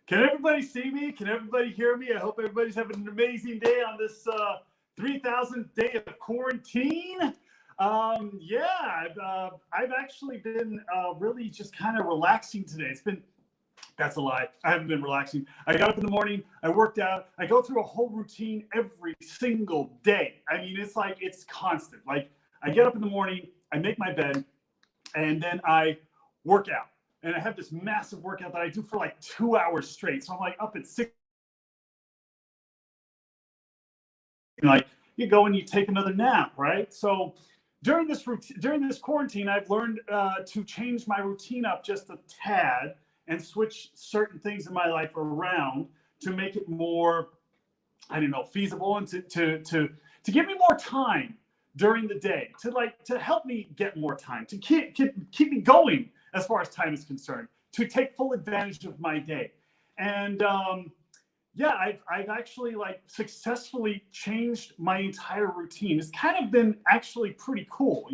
Can everybody see me? Can everybody hear me? I hope everybody's having an amazing day on this 3,000th day of quarantine. I've actually been really just kind of relaxing today. That's a lie. I haven't been relaxing. I got up in the morning, I worked out, I go through a whole routine every single day. I mean, it's constant. Like, I get up in the morning, I make my bed, and then I work out. And I have this massive workout that I do for like 2 hours straight. So I'm like up at 6. Like, you go and you take another nap, right? So during this quarantine, I've learned to change my routine up just a tad and switch certain things in my life around to make it more, feasible, and to give me more time during the day, to help me get more time, to keep me going as far as time is concerned, to take full advantage of my day. And I've actually successfully changed my entire routine. It's kind of been actually pretty cool.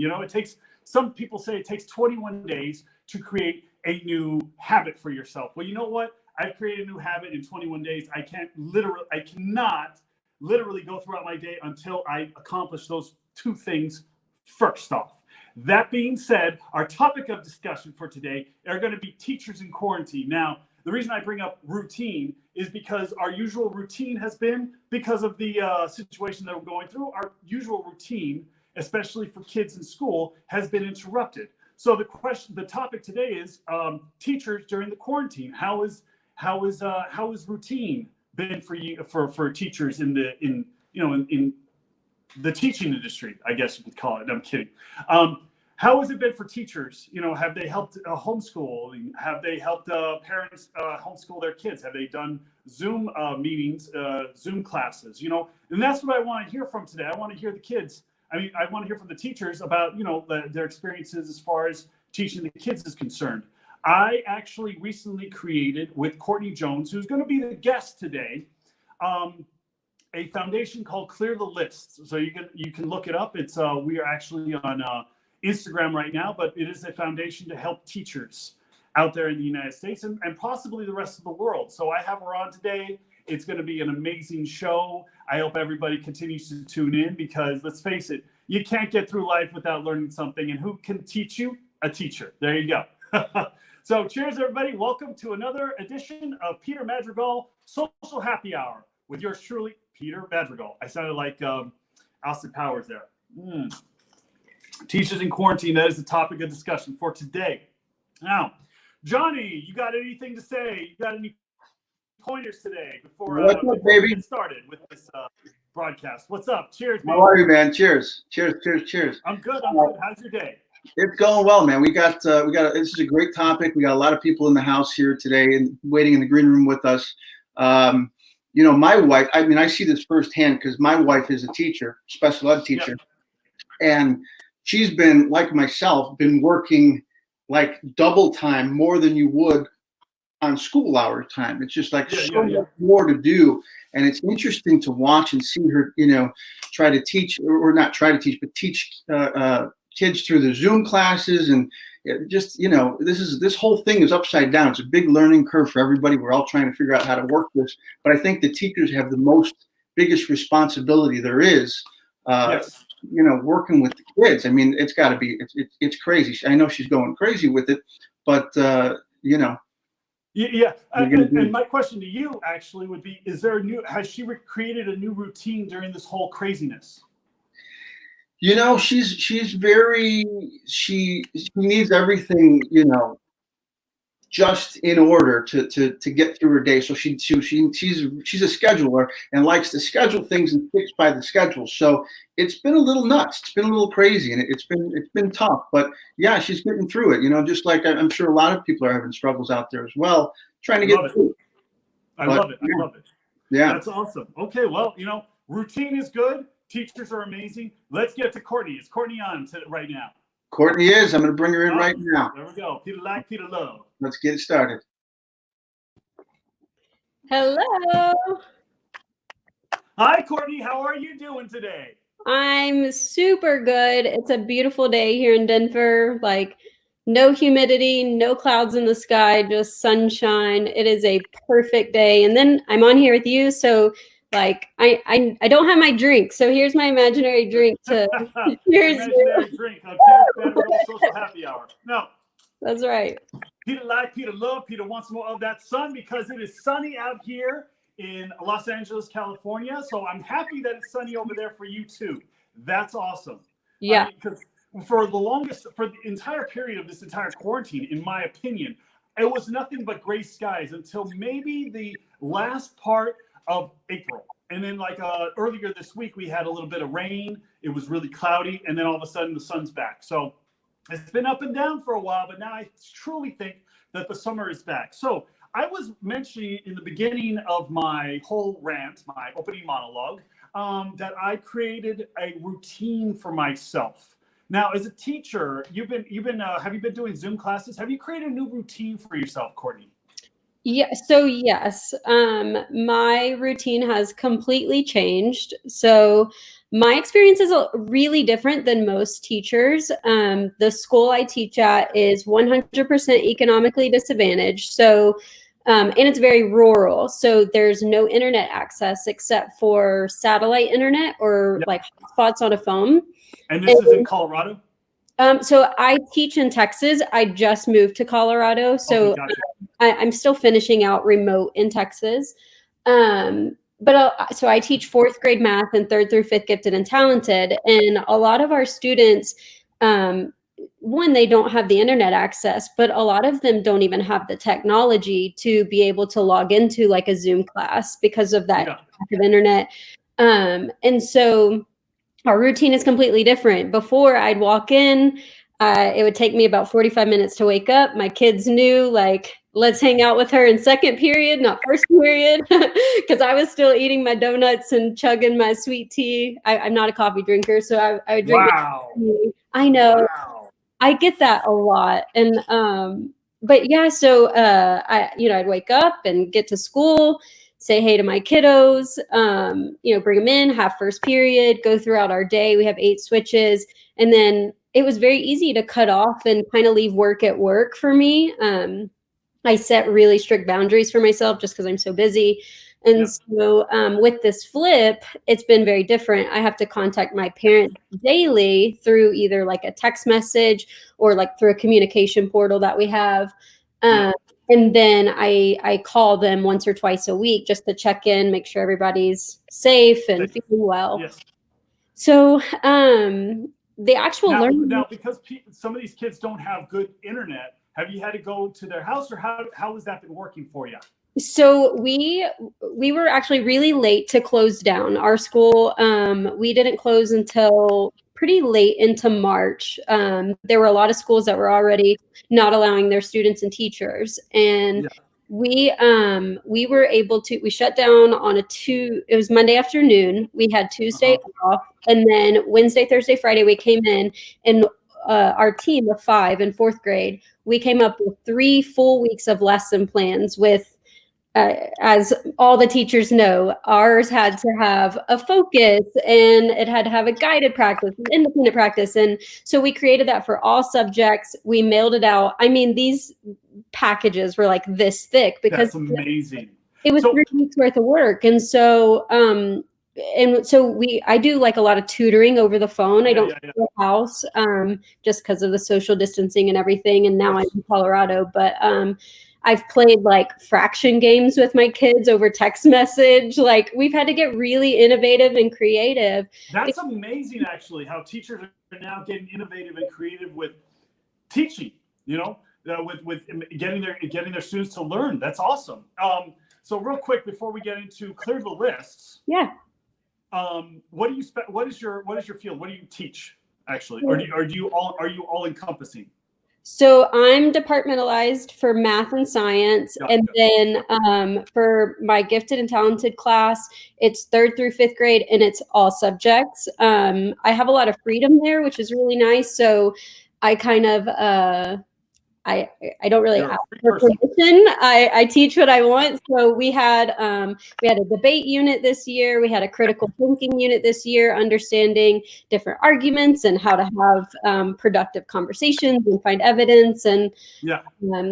Some people say it takes 21 days to create a new habit for yourself. Well, you know what? I've created a new habit in 21 days. I cannot literally go throughout my day until I accomplish those two things first off. That being said, our topic of discussion for today are going to be teachers in quarantine. Now, the reason I bring up routine is because our usual routine has been, because of the situation that we're going through, our usual routine, especially for kids in school, has been interrupted. So the topic today is teachers during the quarantine. How is routine been for you, for teachers in the teaching industry, I guess you could call it. I'm kidding. How has it been for teachers? Have they helped homeschooling? Have they helped parents homeschool their kids? Have they done Zoom meetings, Zoom classes? And that's what I want to hear from today. I want to hear the kids. I want to hear from the teachers about, their experiences as far as teaching the kids is concerned. I actually recently created with Courtney Jones, who's going to be the guest today, a foundation called Clear the List. So you can look it up. It's we are actually on Instagram right now, but it is a foundation to help teachers out there in the United States and possibly the rest of the world. So I have her on today. It's going to be an amazing show. I hope everybody continues to tune in, because let's face it, you can't get through life without learning something. And who can teach you? A teacher. There you go. So cheers, everybody. Welcome to another edition of Peter Madrigal Social Happy Hour with yours truly, Peter Madrigal. I sounded like Austin Powers there. Teachers in quarantine, that is the topic of discussion for today. Now, Johnny, you got anything to say? You got any pointers today before we get started with this broadcast? What's up? Cheers, baby. How are you, man? Cheers. Cheers. I'm good. How's your day? It's going well, man. We got this is a great topic. We got a lot of people in the house here today and waiting in the green room with us. My wife, I see this firsthand because my wife is a teacher, special ed teacher. Yep. And she's been, like myself, working like double time, more than you would on school hour time. It's just like much more to do. And it's interesting to watch and see her, try to teach, or not try to teach, but teach kids through the Zoom classes. And just, this whole thing is upside down. It's a big learning curve for everybody. We're all trying to figure out how to work this. But I think the teachers have the biggest responsibility there is. Yes. Working with the kids. It's got to be, it's crazy. I know she's going crazy with it, but, Yeah. And my question to you actually would be, has she created a new routine during this whole craziness? She's very, she needs everything, just in order to get through her day. So she's a scheduler and likes to schedule things and fix by the schedule. So it's been a little nuts. It's been a little crazy, and it's been tough. But yeah, she's getting through it. Just like I'm sure a lot of people are having struggles out there as well, trying to get through it. I love it. Yeah, that's awesome. Okay, well, routine is good. Teachers are amazing. Let's get to Courtney. Is Courtney on right now? Courtney is. I'm going to bring her in right now. There we go. Peter like, Peter love. Let's get it started. Hello. Hi, Courtney. How are you doing today? I'm super good. It's a beautiful day here in Denver. Like No humidity, no clouds in the sky, just sunshine. It is a perfect day. And then I'm on here with you, so like I don't have my drink. So here's my imaginary drink to cheers. Imaginary drink on Peter's Madrigal Social Happy Hour. No. That's right. Peter like, Peter love, Peter wants more of that sun because it is sunny out here in Los Angeles, California. So I'm happy that it's sunny over there for you too. That's awesome. Yeah. Because for the entire period of this entire quarantine, in my opinion, it was nothing but gray skies until maybe the last part of April. And then like earlier this week, we had a little bit of rain. It was really cloudy. And then all of a sudden the sun's back. So it's been up and down for a while, but now I truly think that the summer is back. So I was mentioning in the beginning of my whole rant, my opening monologue, that I created a routine for myself. Now, as a teacher, have you been doing Zoom classes? Have you created a new routine for yourself, Courtney? Yeah. So yes, my routine has completely changed. So my experience is really different than most teachers. The school I teach at is 100% economically disadvantaged. So, and it's very rural. So there's no internet access except for satellite internet or Yep. like hotspots on a phone. And this is in Colorado? So I teach in Texas. I just moved to Colorado. So Okay, gotcha. I'm still finishing out remote in Texas. So I teach 4th grade math and 3rd through 5th gifted and talented. And a lot of our students, one, they don't have the internet access, but a lot of them don't even have the technology to be able to log into like a Zoom class because of that lack of internet. And so our routine is completely different. Before I'd walk in, it would take me about 45 minutes to wake up. My kids knew, like, let's hang out with her in second period, not first period, because I was still eating my donuts and chugging my sweet tea. I'm not a coffee drinker, so I would drink. Wow. I know. Wow. I get that a lot. And but yeah, so I'd wake up and get to school, say hey to my kiddos, bring them in, have first period, go throughout our day. We have 8 switches. And then it was very easy to cut off and kind of leave work at work for me. I set really strict boundaries for myself just because I'm so busy. And so with this flip, it's been very different. I have to contact my parents daily through either like a text message or like through a communication portal that we have. And then I call them once or twice a week just to check in, make sure everybody's safe and feeling well. Yes. So the actual learning. Now, because some of these kids don't have good internet, have you had to go to their house, or how has that been working for you? So we were actually really late to close down our school. We didn't close until pretty late into March. There were a lot of schools that were already not allowing their students and teachers, and we were able to. We shut down on it was Monday afternoon. We had Tuesday off, and then Wednesday, Thursday, Friday we came in, and our team of 5 in 4th grade, we came up with 3 full weeks of lesson plans with. As all the teachers know, ours had to have a focus and it had to have a guided practice, an independent practice. And so we created that for all subjects. We mailed it out. I mean, these packages were like this thick because that's amazing. It was 3 weeks worth of work. And so, I do like a lot of tutoring over the phone. I don't go to the house just because of the social distancing and everything. And now I'm in Colorado, but I've played like fraction games with my kids over text message. Like we've had to get really innovative and creative. That's amazing, actually, how teachers are now getting innovative and creative with teaching, with getting their students to learn. That's awesome. So real quick, before we get into clear the lists. Yeah. What is your field? What do you teach actually? Or are you all encompassing? So I'm departmentalized for math and science. And then for my gifted and talented class, it's 3rd through 5th grade and it's all subjects. I have a lot of freedom there, which is really nice. So I kind of, I don't really You're a ask free for person. permission. I teach what I want. So we had a debate unit this year. We had a critical thinking unit this year, understanding different arguments and how to have productive conversations and find evidence. And Yeah.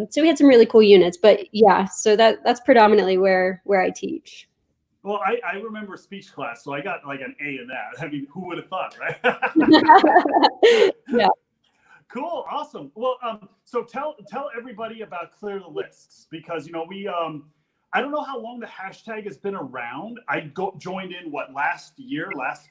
so we had some really cool units. But yeah, so that's predominantly where I teach. Well, I remember speech class, so I got like an A in that. I mean, who would have thought, right? Yeah. Cool, awesome. Well, so tell everybody about Clear the Lists, because we I don't know how long the hashtag has been around. I joined in last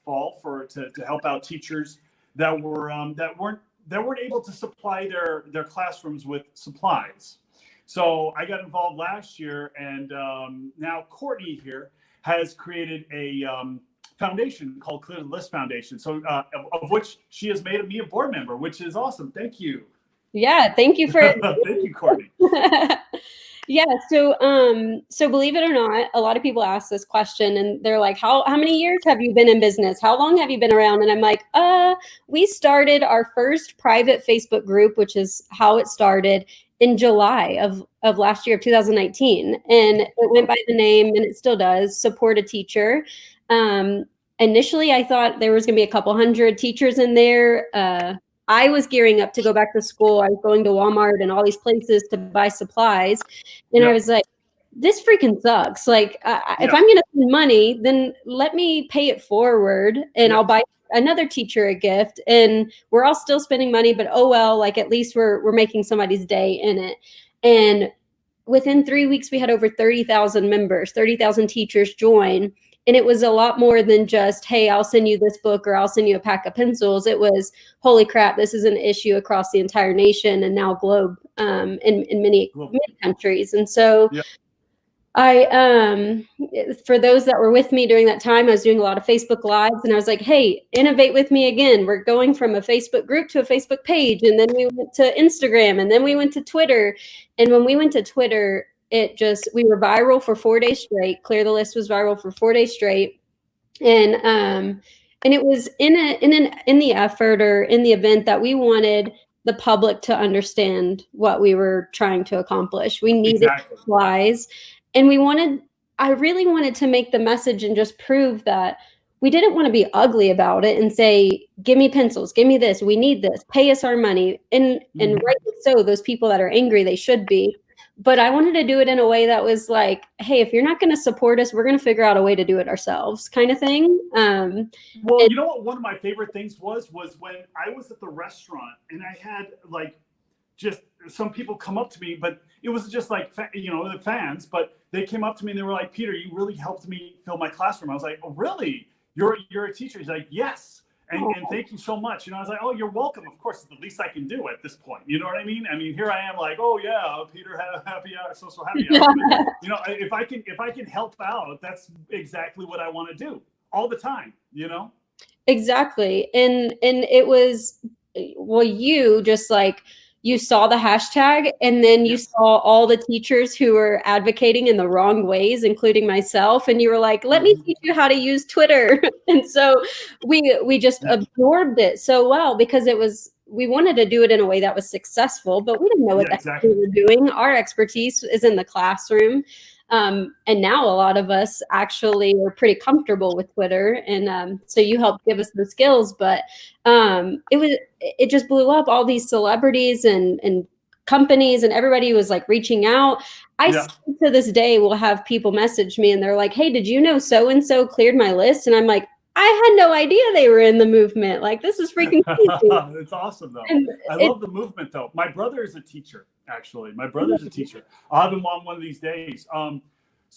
fall to help out teachers that weren't able to supply their classrooms with supplies. So I got involved last year, and now Courtney here has created a foundation called Clear the List Foundation. So of which she has made me a board member, which is awesome. Thank you. Yeah, thank you for thank you, Courtney. Yeah, so believe it or not, a lot of people ask this question and they're like, how many years have you been in business? How long have you been around? And I'm like, we started our first private Facebook group, which is how it started, in July of last year, of 2019. And it went by the name, and it still does, Support a Teacher. Initially, I thought there was going to be a couple hundred teachers in there. I was gearing up to go back to school. I was going to Walmart and all these places to buy supplies. And I was like, this freaking sucks. Like, if I'm going to spend money, then let me pay it forward and I'll buy another teacher a gift. And we're all still spending money, but oh well, like at least we're making somebody's day in it. And within 3 weeks, we had over 30,000 members, 30,000 teachers join. And it was a lot more than just, hey, I'll send you this book or I'll send you a pack of pencils. It was, holy crap, this is an issue across the entire nation and now globe, in many countries. And so for those that were with me during that time, I was doing a lot of Facebook Lives, and I was like, hey, innovate with me again. We're going from a Facebook group to a Facebook page, and then we went to Instagram, and then we went to Twitter. And when we went to Twitter, we were viral for 4 days straight. Clear the List was viral for 4 days straight. And it was in the effort, or in the event, that we wanted the public to understand what we were trying to accomplish. We needed supplies, and I really wanted to make the message and just prove that we didn't want to be ugly about it and say, give me pencils, give me this, we need this, pay us our money. And rightly so, those people that are angry, they should be. But I wanted to do it in a way that was like, hey, if you're not going to support us, we're going to figure out a way to do it ourselves, kind of thing. Well, you know what one of my favorite things was when I was at the restaurant and I had just some people come up to me, but it was just like, the fans, but they came up to me and they were like, Peter, you really helped me fill my classroom. I was like, oh, really? You're a teacher? He's like, yes. And thank you so much. I was like, oh, you're welcome. Of course, it's the least I can do at this point. You know what I mean? I mean, here I am like, oh yeah, Peter had a happy hour, social happy hour. But, if I can help out, that's exactly what I want to do all the time, Exactly. And it was, well, you just like, you saw the hashtag, and then you saw all the teachers who were advocating in the wrong ways, including myself. And you were like, let me teach you how to use Twitter. And so we just absorbed it so well, because we wanted to do it in a way that was successful, but we didn't know what we were doing. Our expertise is in the classroom. And now a lot of us actually are pretty comfortable with Twitter. And so you helped give us the skills, but it just blew up. All these celebrities and companies and everybody was like reaching out. Still to this day will have people message me and they're like, hey, did you know so-and-so cleared my list? And I'm like, I had no idea they were in the movement. Like, this is freaking crazy. It's awesome, though. I love the movement, though. My brother is a teacher, actually. My brother's a teacher. I'll have him on one of these days. I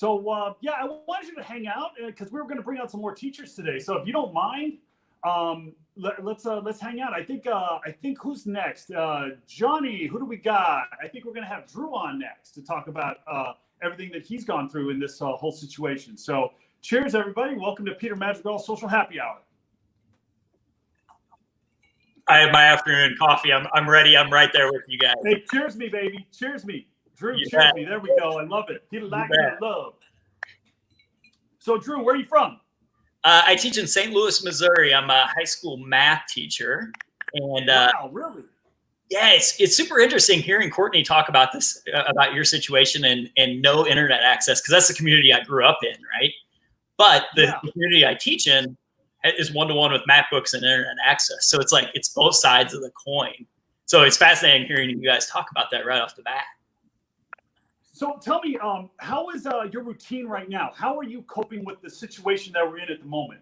wanted you to hang out because we were going to bring out some more teachers today. So if you don't mind, let's hang out. I think who's next? Johnny, who do we got? I think we're going to have Drew on next to talk about everything that he's gone through in this whole situation. So cheers, everybody. Welcome to Peter Madrigal Social Happy Hour. I have my afternoon coffee. I'm ready. I'm right there with you guys. Hey, cheers me, baby. Cheers me. Drew, cheers me. There we go. I love it. Peter love. So, Drew, where are you from? I teach in St. Louis, Missouri. I'm a high school math teacher. And wow, really? Yeah, it's super interesting hearing Courtney talk about this, about your situation and no internet access, because that's the community I grew up in, right? But the community I teach in is one-to-one with MacBooks and internet access. So it's like, it's both sides of the coin. So it's fascinating hearing you guys talk about that right off the bat. So tell me, how is your routine right now? How are you coping with the situation that we're in at the moment?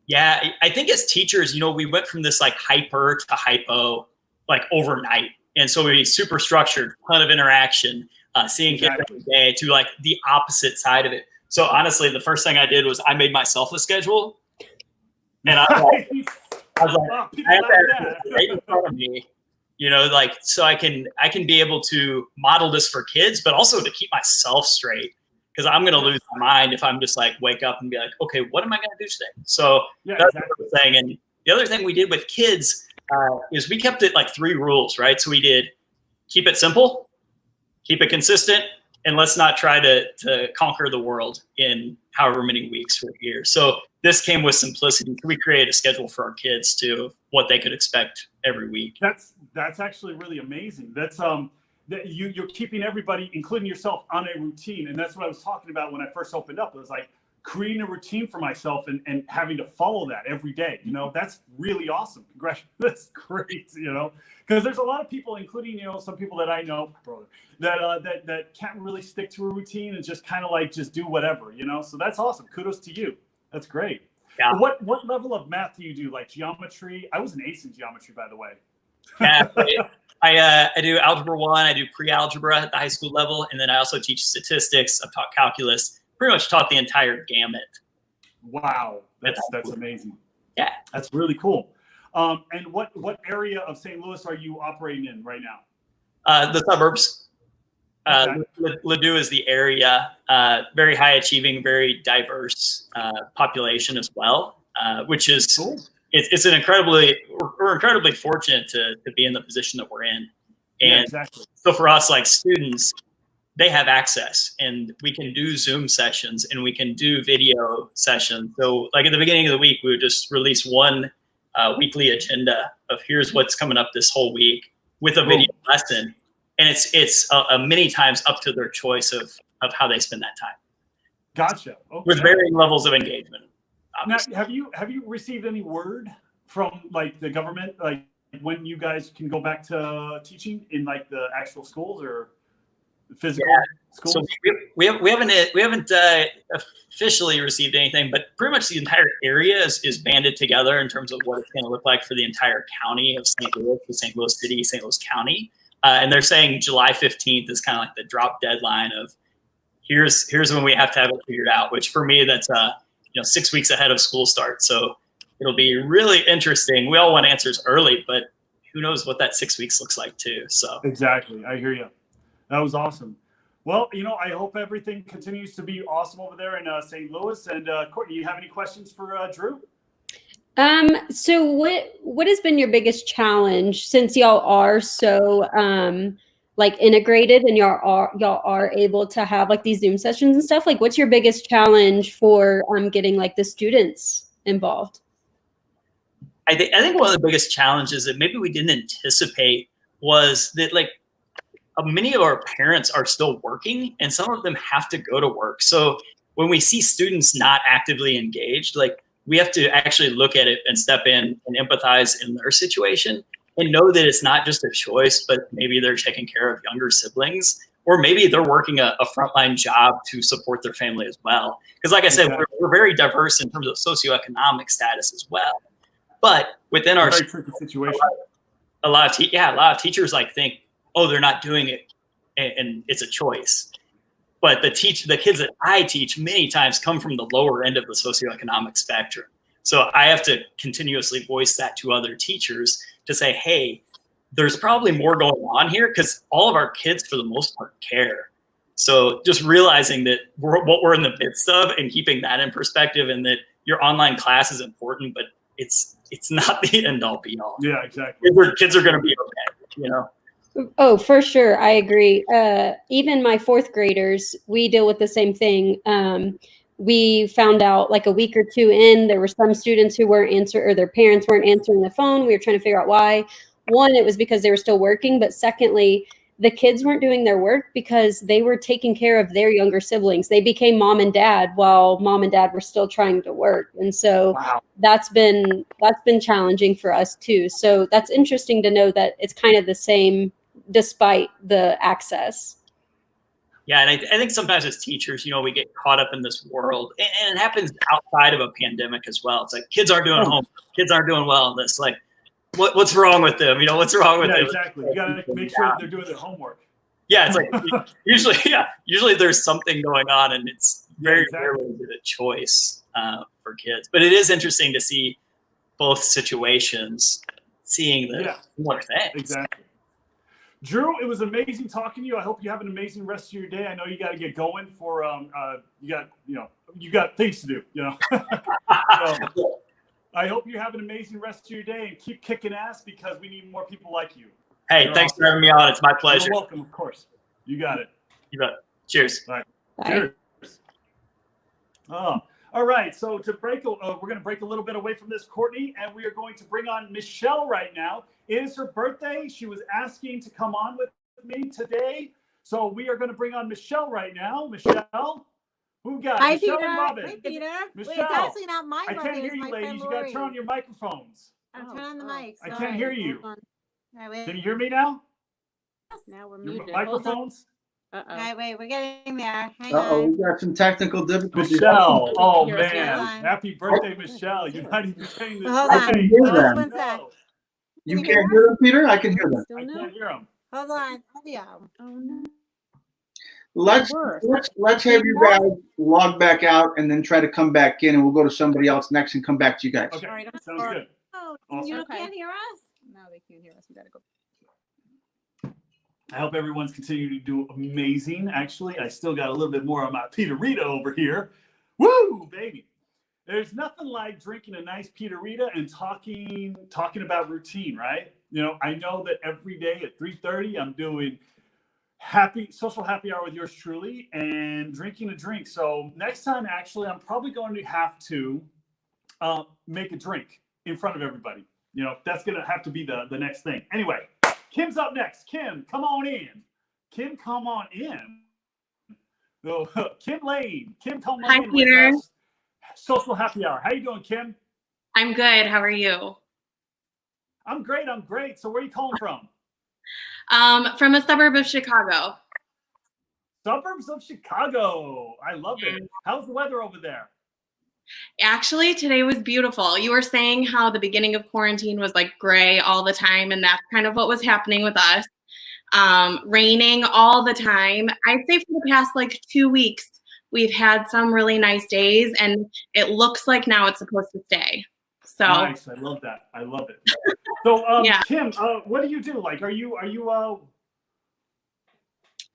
Yeah, I think as teachers, you know, we went from this like hyper to hypo like overnight. And so we super structured, ton of interaction, seeing kids every day, to like the opposite side of it. So honestly, the first thing I did was I made myself a schedule. And I was like, I have that right in front of me, you know, like, so I can be able to model this for kids, but also to keep myself straight, because I'm going to lose my mind if I'm just like wake up and be like, okay, what am I going to do today? So that's what I'm saying. And the other thing we did with kids is we kept it like 3 rules, right? So we did keep it simple, keep it consistent, and let's not try to conquer the world in however many weeks or years. So this came with simplicity. We created a schedule for our kids to what they could expect every week. That's actually really amazing. That's that you're keeping everybody, including yourself, on a routine. And that's what I was talking about when I first opened up. It was like creating a routine for myself and having to follow that every day. You know, that's really awesome. Congratulations. That's great, you know, because there's a lot of people, including, you know, some people that I know, brother, that can't really stick to a routine and just kind of like just do whatever, you know. So that's awesome. Kudos to you. That's great. Yeah. What level of math do you do? Like geometry? I was an ace in geometry, by the way. Yeah, I do algebra 1. I do pre-algebra at the high school level, and then I also teach statistics. I've taught calculus. Pretty much taught the entire gamut. Wow, that's amazing. Yeah, that's really cool. And what area of St. Louis are you operating in right now? The suburbs. Okay. Ladue is the area. Very high achieving, very diverse population as well, which is cool. It's an we're incredibly fortunate to be in the position that we're in. And so for us, like students, they have access, and we can do Zoom sessions and we can do video sessions. So like at the beginning of the week, we would just release one weekly agenda of here's what's coming up this whole week with a video lesson. And it's many times up to their choice of how they spend that time. Gotcha. Okay. With varying levels of engagement. Obviously. Now, have you received any word from like the government, like when you guys can go back to teaching in like the actual schools or physical schools? So we haven't officially received anything, but pretty much the entire area is banded together in terms of what it's going to look like for the entire county of St. Louis, the St. Louis City, St. Louis County. And they're saying July 15th is kind of like the drop deadline of here's when we have to have it figured out, which for me, that's 6 weeks ahead of school start. So it'll be really interesting. We all want answers early, but who knows what that 6 weeks looks like too. So exactly. I hear you. That was awesome. Well, you know, I hope everything continues to be awesome over there in St. Louis. And Courtney, you have any questions for Drew? So what has been your biggest challenge since y'all are so like integrated and y'all are able to have like these Zoom sessions and stuff? Like, what's your biggest challenge for getting like the students involved? I think one of the biggest challenges that maybe we didn't anticipate was that like many of our parents are still working, and some of them have to go to work. So when we see students not actively engaged, like we have to actually look at it and step in and empathize in their situation and know that it's not just a choice, but maybe they're taking care of younger siblings, or maybe they're working a frontline job to support their family as well. Because like I said, we're very diverse in terms of socioeconomic status as well. But within our situation, a lot of teachers like think, oh, they're not doing it and it's a choice. But the kids that I teach many times come from the lower end of the socioeconomic spectrum. So I have to continuously voice that to other teachers to say, hey, there's probably more going on here, because all of our kids, for the most part, care. So just realizing that what we're in the midst of and keeping that in perspective, and that your online class is important, but it's not the end all be all. Yeah, exactly. Kids are going to be okay, you know? Oh, for sure. I agree. Even my 4th graders, we deal with the same thing. We found out like a week or 2 in, there were some students who weren't answering, or their parents weren't answering the phone. We were trying to figure out why. one, it was because they were still working, but secondly, the kids weren't doing their work because they were taking care of their younger siblings. They became mom and dad while mom and dad were still trying to work. And so that's been challenging for us too. So that's interesting to know that it's kind of the same despite the access. Yeah, and I think sometimes as teachers, you know, we get caught up in this world, and it happens outside of a pandemic as well. It's like kids aren't doing homework, kids aren't doing well in this. Like, what's wrong with them? You know, what's wrong with them? Exactly. You got to make sure that they're doing their homework. Yeah, it's like usually there's something going on, and it's very rarely a choice for kids. But it is interesting to see both situations, seeing the similar things. Exactly. Drew, it was amazing talking to you. I hope you have an amazing rest of your day. I know you got to get going for you got things to do. You know, so I hope you have an amazing rest of your day and keep kicking ass because we need more people like you. Hey, thanks for having me on. It's my pleasure. You're welcome, of course. You got it. You bet. Cheers. All right. Bye. Cheers. Oh, all right. So to break, we're going to break a little bit away from this, Courtney, and we are going to bring on Michelle right now. It is her birthday. She was asking to come on with me today. So we are going to bring on Michelle right now. Michelle, who got Hi, Michelle Peter. and Robin. Hi, Peter. Michelle, wait, it's actually not my I birthday. can't hear It's you, my ladies. friend You got to turn on Lori's. your microphones. Turn on the mic. I Sorry. can't hear you. Hold on. All right, wait. Can you hear me now? Now we're Your muted. microphones? All right, wait. We're getting there. Hang Uh-oh, on. we got some technical difficulties. Michelle, oh Hold man, on. happy birthday, Michelle. You're not even saying this. Hold I on. can hear Hold them. on one sec. You Can you can't hear hear them, Peter? I can hear them. I can't hear them. Hold on. Audio. Oh no. Let's have you guys log back out and then try to come back in, and we'll go to somebody else next and come back to you guys. Okay, All right, sounds good. Oh, Awesome. you can't hear us? No, they can't hear us. We gotta go. I hope everyone's continuing to do amazing. Actually, I still got a little bit more on my Peterita over here. Woo, baby. There's nothing like drinking a nice Peterita and talking about routine, right? You know, I know that every day at 3:30, I'm doing social happy hour with yours truly and drinking a drink. So next time, actually, I'm probably going to have to make a drink in front of everybody. You know, that's going to have to be the next thing. Anyway, Kim's up next. Kim, come on in. Kim, come on in. So, Kim Lane. Kim, come on Hi, in Peter. with us. Social happy hour. How you doing, Kim? I'm good. How are you? I'm great. So where are you calling from? From a suburb of Chicago. Suburbs of Chicago. I love it. How's the weather over there? Actually, today was beautiful. You were saying how the beginning of quarantine was like gray all the time, and that's kind of what was happening with us. Raining all the time. I'd say for the past like 2 weeks, we've had some really nice days, and it looks like now it's supposed to stay. So nice. I love that. I love it. So, yeah. Kim, what do you do? Like, are you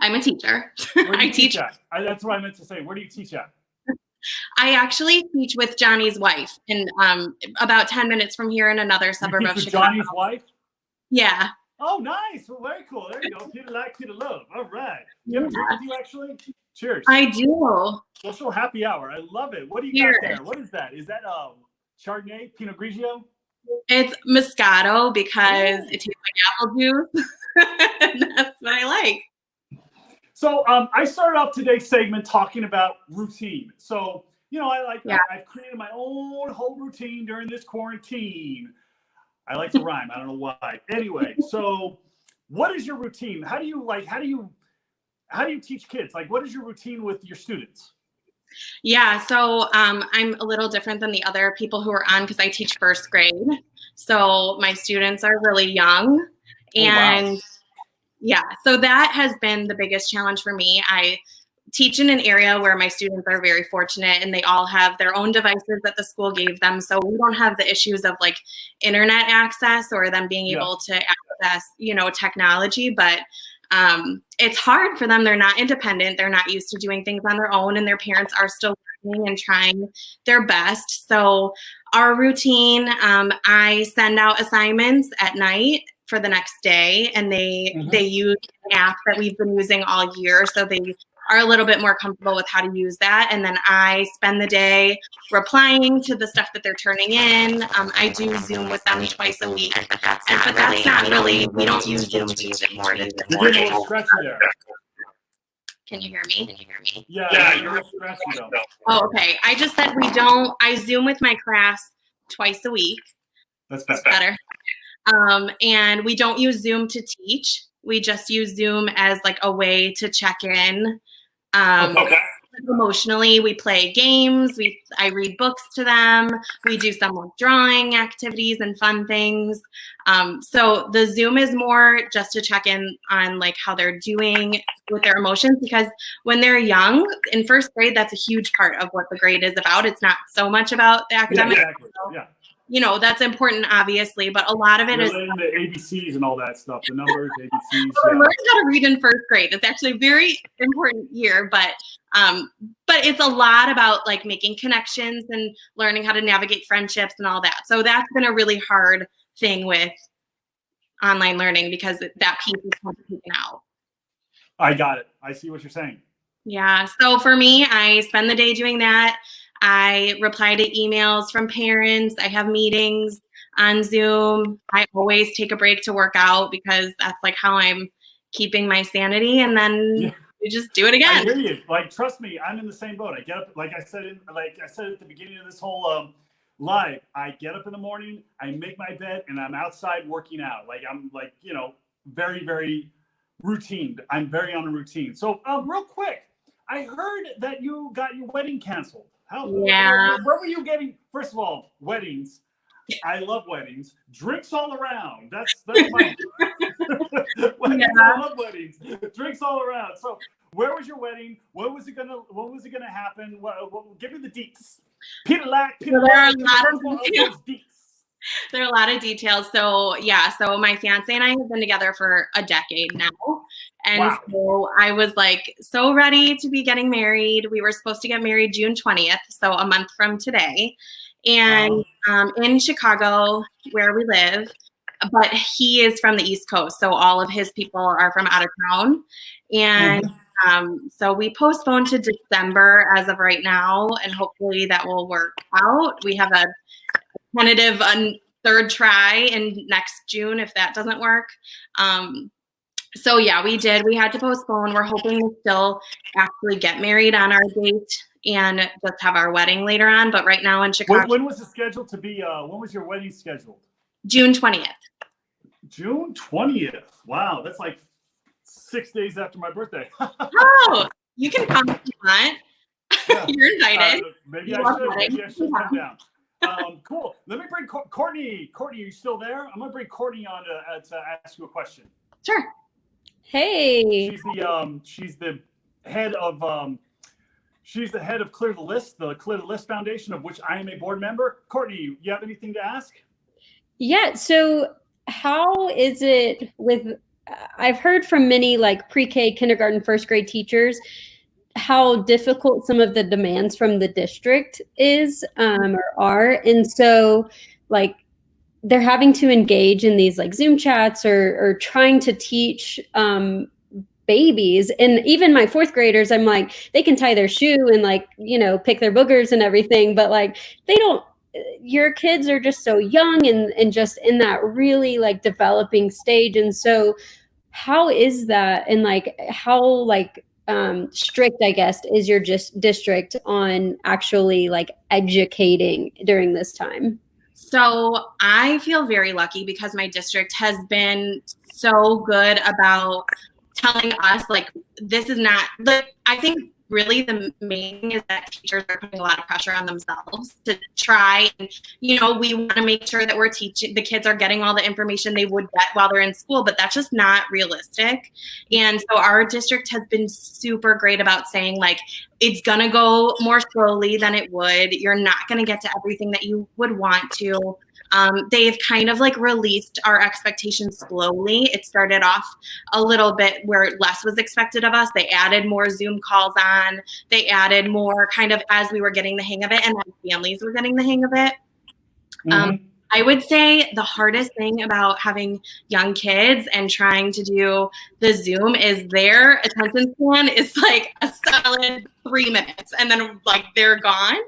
I'm a teacher. where do you I teach. at? That's what I meant to say. Where do you teach at? I actually teach with Johnny's wife, and about 10 minutes from here in another suburb You of teach with Chicago. Johnny's wife? Yeah. Oh, nice. Well, very cool. There you go. Peter like, Peter love. All right. Do you have a drink with you, actually? Cheers. I do. Social happy hour. I love it. What do you Cheers. got there? What is that? Is that Chardonnay, Pinot Grigio? It's Moscato because it tastes like apple juice. That's what I like. So I started off today's segment talking about routine. So, you know, I've created my own whole routine during this quarantine. I like to rhyme. I don't know why. Anyway, so what is your routine? How do you teach kids? Like, what is your routine with your students? Yeah, so I'm a little different than the other people who are on because I teach first grade. So my students are really young. And wow. Yeah, so that has been the biggest challenge for me. I teach in an area where my students are very fortunate and they all have their own devices that the school gave them. So we don't have the issues of like internet access or them being able to access, technology. But it's hard for them. They're not independent. They're not used to doing things on their own, and their parents are still learning and trying their best. So our routine, I send out assignments at night for the next day, and they use an app that we've been using all year. So they are a little bit more comfortable with how to use that. And then I spend the day replying to the stuff that they're turning in. I do Zoom with them twice a week, but that's not really, we don't use Zoom to use it more. You're getting a little scratchy there. Can you hear me? Yeah, you're a little scratchy though. Oh, okay. I just said I Zoom with my class twice a week. That's better. And we don't use Zoom to teach. We just use Zoom as like a way to check in. Okay. Emotionally, we play games. I read books to them. We do some like drawing activities and fun things. So the Zoom is more just to check in on like how they're doing with their emotions, because when they're young in first grade, that's a huge part of what the grade is about. It's not so much about the academics. Yeah, exactly. Yeah. You know, that's important, obviously, but a lot of it is relating to ABCs and all that stuff, the numbers, ABCs. I learned how to read in first grade. It's actually a very important year, but it's a lot about like making connections and learning how to navigate friendships and all that. So that's been a really hard thing with online learning, because that piece is kind of taken out. I got it. I see what you're saying. Yeah. So for me, I spend the day doing that. I reply to emails from parents. I have meetings on Zoom. I always take a break to work out, because that's like how I'm keeping my sanity. And then you just do it again. I hear you. Like, trust me, I'm in the same boat. I get up, like I said at the beginning of this whole live. I get up in the morning, I make my bed, and I'm outside working out. Like I'm like, you know, very, very routine. I'm very on a routine. So real quick, I heard that you got your wedding canceled. Yeah. Where were you getting? First of all, weddings. I love weddings. Drinks all around. That's my weddings. Yeah. I love weddings. Drinks all around. So, where was your wedding? When was it gonna happen? Give me the deets. Peter Lack. There are a lot of those deets. There are a lot of details. So yeah, so my fiance and I have been together for a decade now. And wow. So I was like so ready to be getting married. We were supposed to get married June 20th, so a month from today. And in Chicago, where we live, but he is from the East Coast, so all of his people are from out of town. And so we postponed to December as of right now, and hopefully that will work out. We have a tentative third try in next June if that doesn't work. So yeah, we had to postpone. We're hoping to still actually get married on our date and just have our wedding later on. But right now in Chicago. When was it scheduled to be? When was your wedding scheduled? June 20th. June 20th. Wow, that's like 6 days after my birthday. Oh, you can come if you want. Yeah. You're invited. Maybe I should come down. Cool. Let me bring Courtney. Courtney, are you still there? I'm gonna bring Courtney on to ask you a question. Sure. Hey. She's the head of Clear the List, the Clear the List Foundation, of which I am a board member. Courtney, you have anything to ask? Yeah. So how is it with? I've heard from many like pre-K, kindergarten, first grade teachers how difficult some of the demands from the district is or are. And so like they're having to engage in these like Zoom chats or trying to teach babies. And even my fourth graders, I'm like, they can tie their shoe and like, you know, pick their boogers and everything, but like they don't, your kids are just so young and just in that really like developing stage. And so how is that? And like, how like, strict, I guess, is your district on actually like educating during this time? So I feel very lucky because my district has been so good about telling us like this is not like, I think really the main thing is that teachers are putting a lot of pressure on themselves to try and, you know, we want to make sure that we're teaching, the kids are getting all the information they would get while they're in school, but that's just not realistic. And so our district has been super great about saying like, it's going to go more slowly than it would. You're not going to get to everything that you would want to. They've kind of like released our expectations slowly. It started off a little bit where less was expected of us. They added more Zoom calls on. They added more kind of as we were getting the hang of it and as families were getting the hang of it. I would say the hardest thing about having young kids and trying to do the Zoom is their attention span is like a solid 3 minutes and then like they're gone.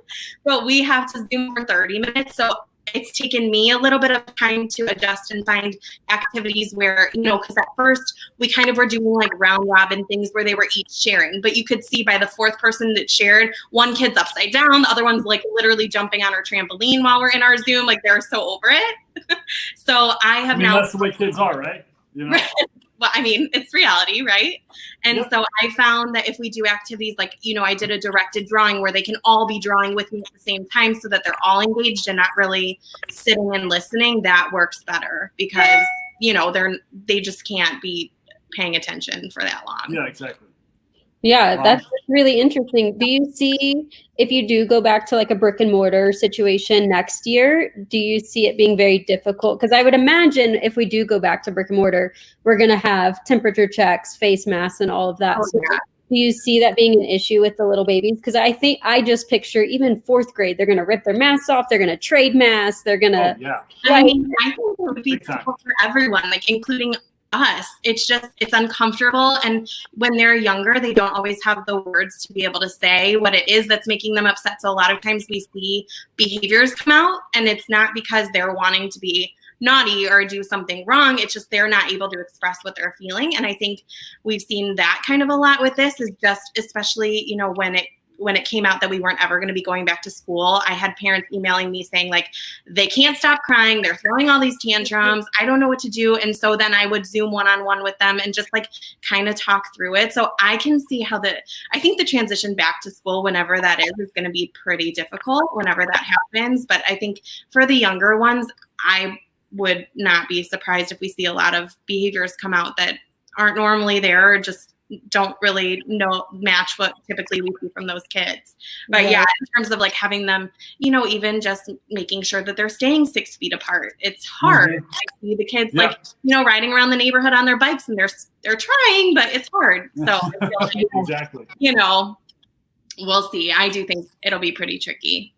But we have to Zoom for 30 minutes. So it's taken me a little bit of time to adjust and find activities where, you know, because at first we kind of were doing like round robin things where they were each sharing, but you could see by the fourth person that shared, one kid's upside down, the other one's like literally jumping on our trampoline while we're in our Zoom, like they're so over it. So I have now. That's the way kids are, right? You know? Well, I mean, it's reality, right? And so I found that if we do activities like, you know, I did a directed drawing where they can all be drawing with me at the same time so that they're all engaged and not really sitting and listening, that works better because, you know, they just can't be paying attention for that long. Yeah, exactly. Yeah, that's really interesting. Do you see, if you do go back to like a brick and mortar situation next year, do you see it being very difficult? Because I would imagine if we do go back to brick and mortar, we're going to have temperature checks, face masks, and all of that. So do you see that being an issue with the little babies? Because I think I just picture even fourth grade, they're going to rip their masks off, they're going to trade masks, they're going to. Oh, yeah. I mean, I think it would be difficult for everyone, like including us. It's uncomfortable, and when they're younger they don't always have the words to be able to say what it is that's making them upset. So a lot of times we see behaviors come out and it's not because they're wanting to be naughty or do something wrong, it's just they're not able to express what they're feeling. And I think we've seen that kind of a lot with this, is just especially, you know, when it came out that we weren't ever going to be going back to school, I had parents emailing me saying like, they can't stop crying, they're throwing all these tantrums, I don't know what to do. And so then I would Zoom one-on-one with them and just like kind of talk through it. So I can see how I think the transition back to school, whenever that is going to be pretty difficult whenever that happens. But I think for the younger ones, I would not be surprised if we see a lot of behaviors come out that aren't normally there, or just don't really match what typically we see from those kids. But yeah, in terms of like having them, you know, even just making sure that they're staying 6 feet apart, it's hard. I see the kids like, you know, riding around the neighborhood on their bikes and they're trying, but it's hard. So Exactly. You know, we'll see. I do think it'll be pretty tricky.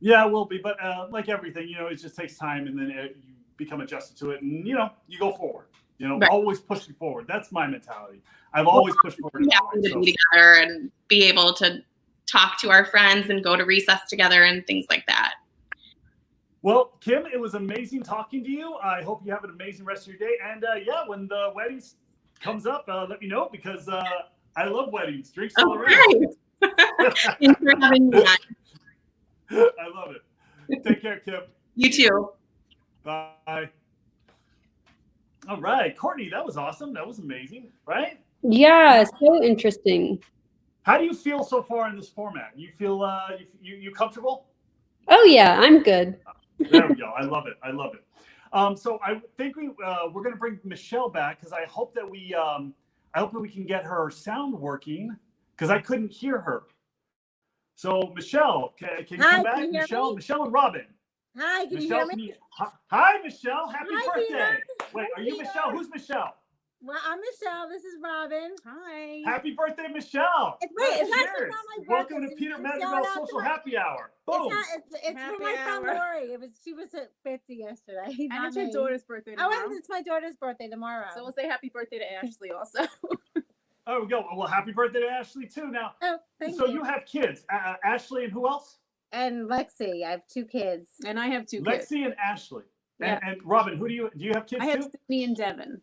Yeah, it will be, but like everything, you know, it just takes time, and then you become adjusted to it, and you know, you go forward. You know, always pushing forward. That's my mentality. I've always pushed forward. Yeah, to be together and be able to talk to our friends and go to recess together and things like that. Well, Kim, it was amazing talking to you. I hope you have an amazing rest of your day. And yeah, when the wedding comes up, let me know, because I love weddings. Drinks all around. Thanks for having me on. I love it. Take care, Kim. You too. Bye. All right, Courtney, that was awesome. That was amazing, right? Yeah, so interesting. How do you feel so far in this format? You feel you comfortable? Oh yeah, I'm good. There we go. I love it. I love it. So I think we're going to bring Michelle back, because I hope that we can get her sound working, because I couldn't hear her. So Michelle, can you come back? Michelle and Robin. Hi, can Michelle, you hear me? Hi, Michelle. Happy birthday. Peter. Wait, are you Michelle? Who's Michelle? Well, I'm Michelle. This is Robin. Hi. Happy birthday, Michelle. It's actually not my birthday. Welcome to Peter Madrigal Social Happy Hour. Boom. It's for my friend Lori. She was at 50 yesterday. And it's your daughter's birthday tomorrow. Oh, it's my daughter's birthday tomorrow. So we'll say happy birthday to Ashley also. There we go. Well, happy birthday to Ashley too. Now, thank you. you have kids, Ashley, and who else? And Lexi. I have 2 kids. And I have 2 kids. Lexi and Ashley. Yeah. And Robin, do you have kids too? I have Sydney and Devin.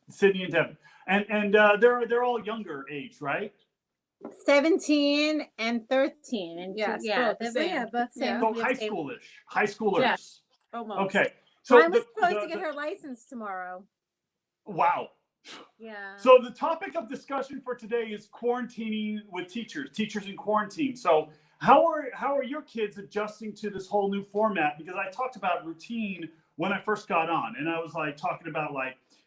Sydney and Devin. And they're all younger age, right? 17 and 13. And yes, both same. So high schoolers. Yeah. Almost. Okay. So I'm supposed to get her license tomorrow. Wow. Yeah. So the topic of discussion for today is quarantining with teachers in quarantine. So how are your kids adjusting to this whole new format? Because I talked about routine when I first got on, and I was like talking about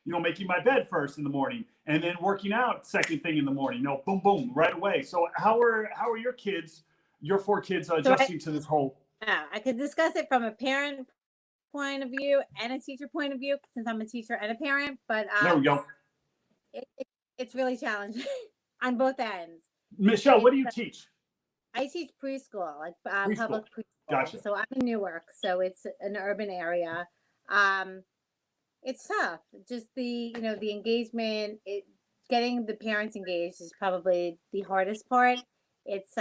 making my bed first in the morning, and then working out second thing in the morning. Boom, boom, right away. So how are your kids, your 4 kids, adjusting to this whole? I could discuss it from a parent point of view and a teacher point of view, since I'm a teacher and a parent. But there we go. It's really challenging on both ends. Michelle, what do you teach? I teach preschool, like public preschool. Gotcha. So I'm in Newark, so it's an urban area. It's tough. Just the the engagement, getting the parents engaged is probably the hardest part. It's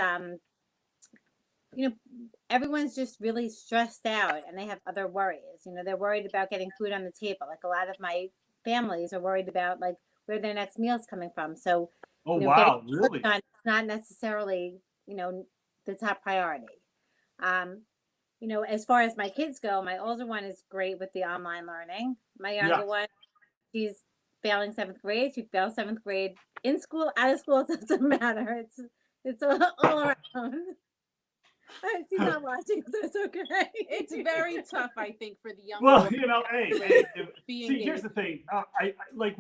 everyone's just really stressed out and they have other worries. They're worried about getting food on the table. Like a lot of my families are worried about like where their next meal's coming from. So, Oh, wow, really? it's not necessarily, the top priority. As far as my kids go, my older one is great with the online learning. My younger one, she's failing 7th grade. She fails 7th grade in school, out of school. It doesn't matter. It's all around. She's not watching, so it's okay. It's very tough, I think, for the young. Well, hey, see, here's the thing. I like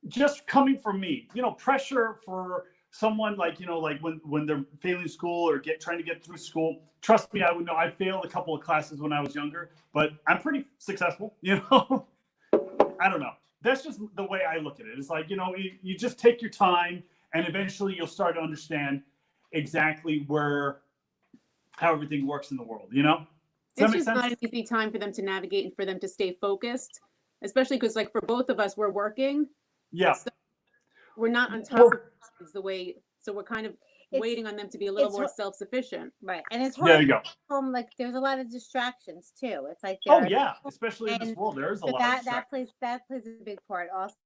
just coming from me, pressure for someone like, like when they're failing school or trying to get through school. Trust me, I would know. I failed a couple of classes when I was younger, but I'm pretty successful. I don't know. That's just the way I look at it. It's like, you just take your time, and eventually you'll start to understand exactly how everything works in the world. Does that It's make just sense? not an easy time for them to navigate and for them to stay focused, especially because, like, for both of us, we're working. Yeah. So we're not on top of things the way, so we're kind of waiting on them to be a little more self-sufficient. Right. And it's hard. There you go. Like there's a lot of distractions too. It's like Oh yeah, especially in this world, there is a lot. That plays a big part also.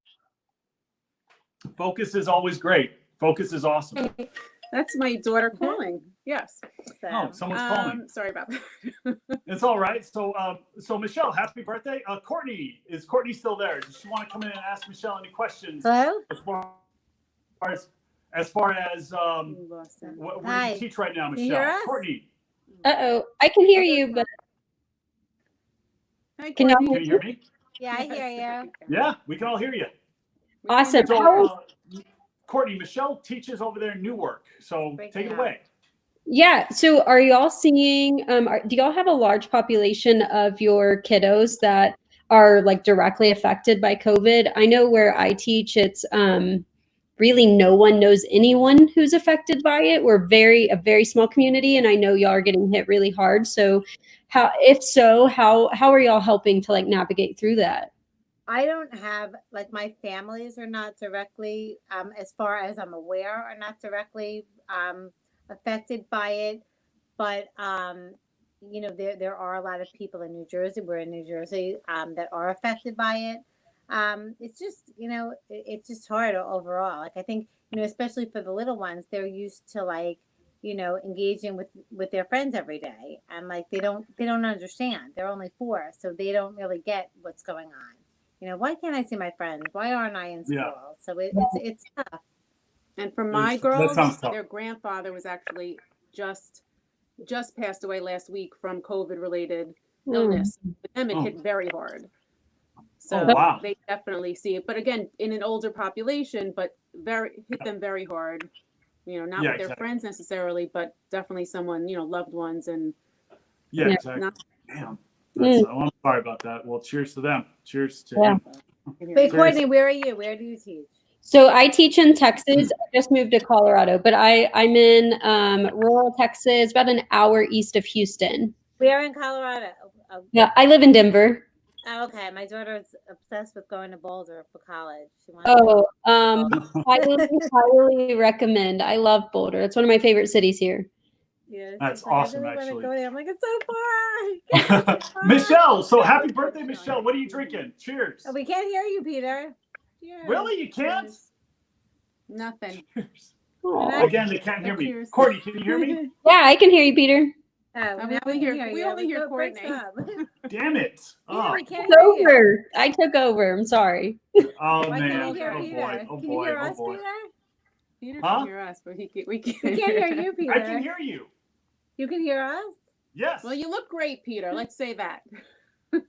Focus is always great. Focus is awesome. That's my daughter calling. Yes. Oh, someone's calling. Sorry about that. It's all right. So Michelle, happy birthday. Courtney, is Courtney still there? Does she want to come in and ask Michelle any questions? Hello? As far as what do you teach right now, Michelle? Courtney. Uh-oh. I can hear you, but Hi, Can you hear me? Yeah, I hear you. Yeah, we can all hear you. awesome. So, Courtney, Michelle teaches over there in Newark. So take it away. Yeah. So are y'all seeing, do y'all have a large population of your kiddos that are like directly affected by COVID? I know where I teach, it's really no one knows anyone who's affected by it. We're a very small community, and I know y'all are getting hit really hard. So how are y'all helping to like navigate through that? I don't have, like, my families are not directly, as far as I'm aware, are not directly affected by it. But, there are a lot of people in New Jersey, we're in New Jersey, that are affected by it. It's just, it's just hard overall. Like, I think, especially for the little ones, they're used to, like, engaging with their friends every day. And, like, they don't understand. They're only 4, so they don't really get what's going on. Why can't I see my friends? Why aren't I in school? Yeah. So it's tough. And for my That girls, sounds tough. their grandfather was actually just passed away last week from COVID-related illness. For them, it hit very hard. So wow. they definitely see it. But again, in an older population, but hit them very hard. Not with their friends necessarily, but definitely someone, loved ones and exactly. Damn. I'm sorry about that. Well, cheers to them. Cheers to him. Wait, Courtney, where are you? Where do you teach? So I teach in Texas. I just moved to Colorado, but I'm in rural Texas, about an hour east of Houston. Where in Colorado? Yeah, I live in Denver. Oh, okay. My daughter's obsessed with going to Boulder for college. Highly recommend. I love Boulder. It's one of my favorite cities here. Yeah, that's like, awesome, I really actually. want to go there. I'm like, it's so far. Michelle, so happy birthday, Michelle. What are you drinking? Cheers. Oh, we can't hear you, Peter. Cheers. Really? You can't? Nothing. Cheers. Aw. Again, they can't hear me. Cheers. Courtney, can you hear me? Yeah, I can hear you, Peter. Oh, We now only can hear- we you. only hear Go break Courtney. up. Damn it. Oh, We can't hear you. I took over. I'm sorry. oh Why man. can't we hear Oh Peter? boy. Oh Can boy. you hear Oh us, boy. Peter? Peter Huh? can hear us, but we can't We can't hear you, Peter. I can hear you. You can hear us? Yes. Well, you look great, Peter. Let's say that. Wait,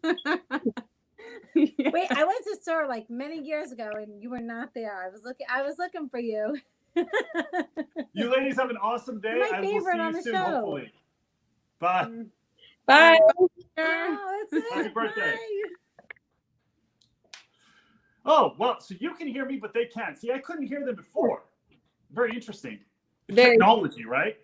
I went to store like many years ago and you were not there. I was looking for you. You ladies have an awesome day. My I will see favorite on you the soon, show. hopefully. Bye. Bye. Oh, that's it. Happy birthday. Bye. Oh, well, so you can hear me, but they can't. See, I couldn't hear them before. Very interesting. Very. Technology, right?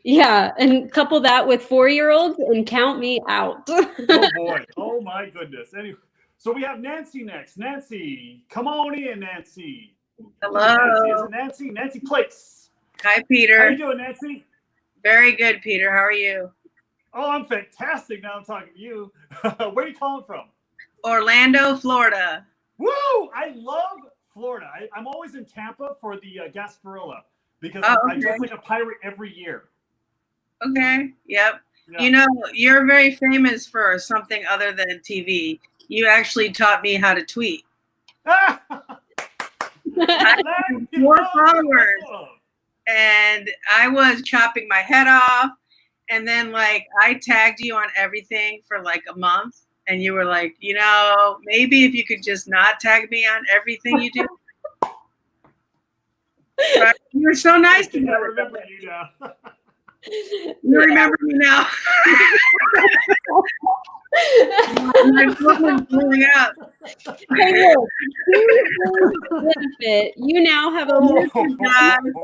Yeah, and couple that with 4-year-olds and count me out. Oh boy. Oh my goodness. Anyway, so we have Nancy next. Nancy, come on in, Nancy. Hello. Nancy, is it Nancy? Nancy Place. Hi, Peter. How you doing, Nancy? Very good, Peter. How are you? Oh, I'm fantastic. Now I'm talking to you. Where are you calling from? Orlando, Florida. Woo! I love Florida. I'm always in Tampa for the Gasparilla because I dress like a pirate every year. Okay. Yep. Yeah. You know, you're very famous for something other than TV. You actually taught me how to tweet. I have 4 followers, and I was chopping my head off, and then like I tagged you on everything for like a month, and you were like, you know, maybe if you could just not tag me on everything you do. Right? You were so nice to me. I remember you now. You remember me now. Hey, look, benefit. You now have a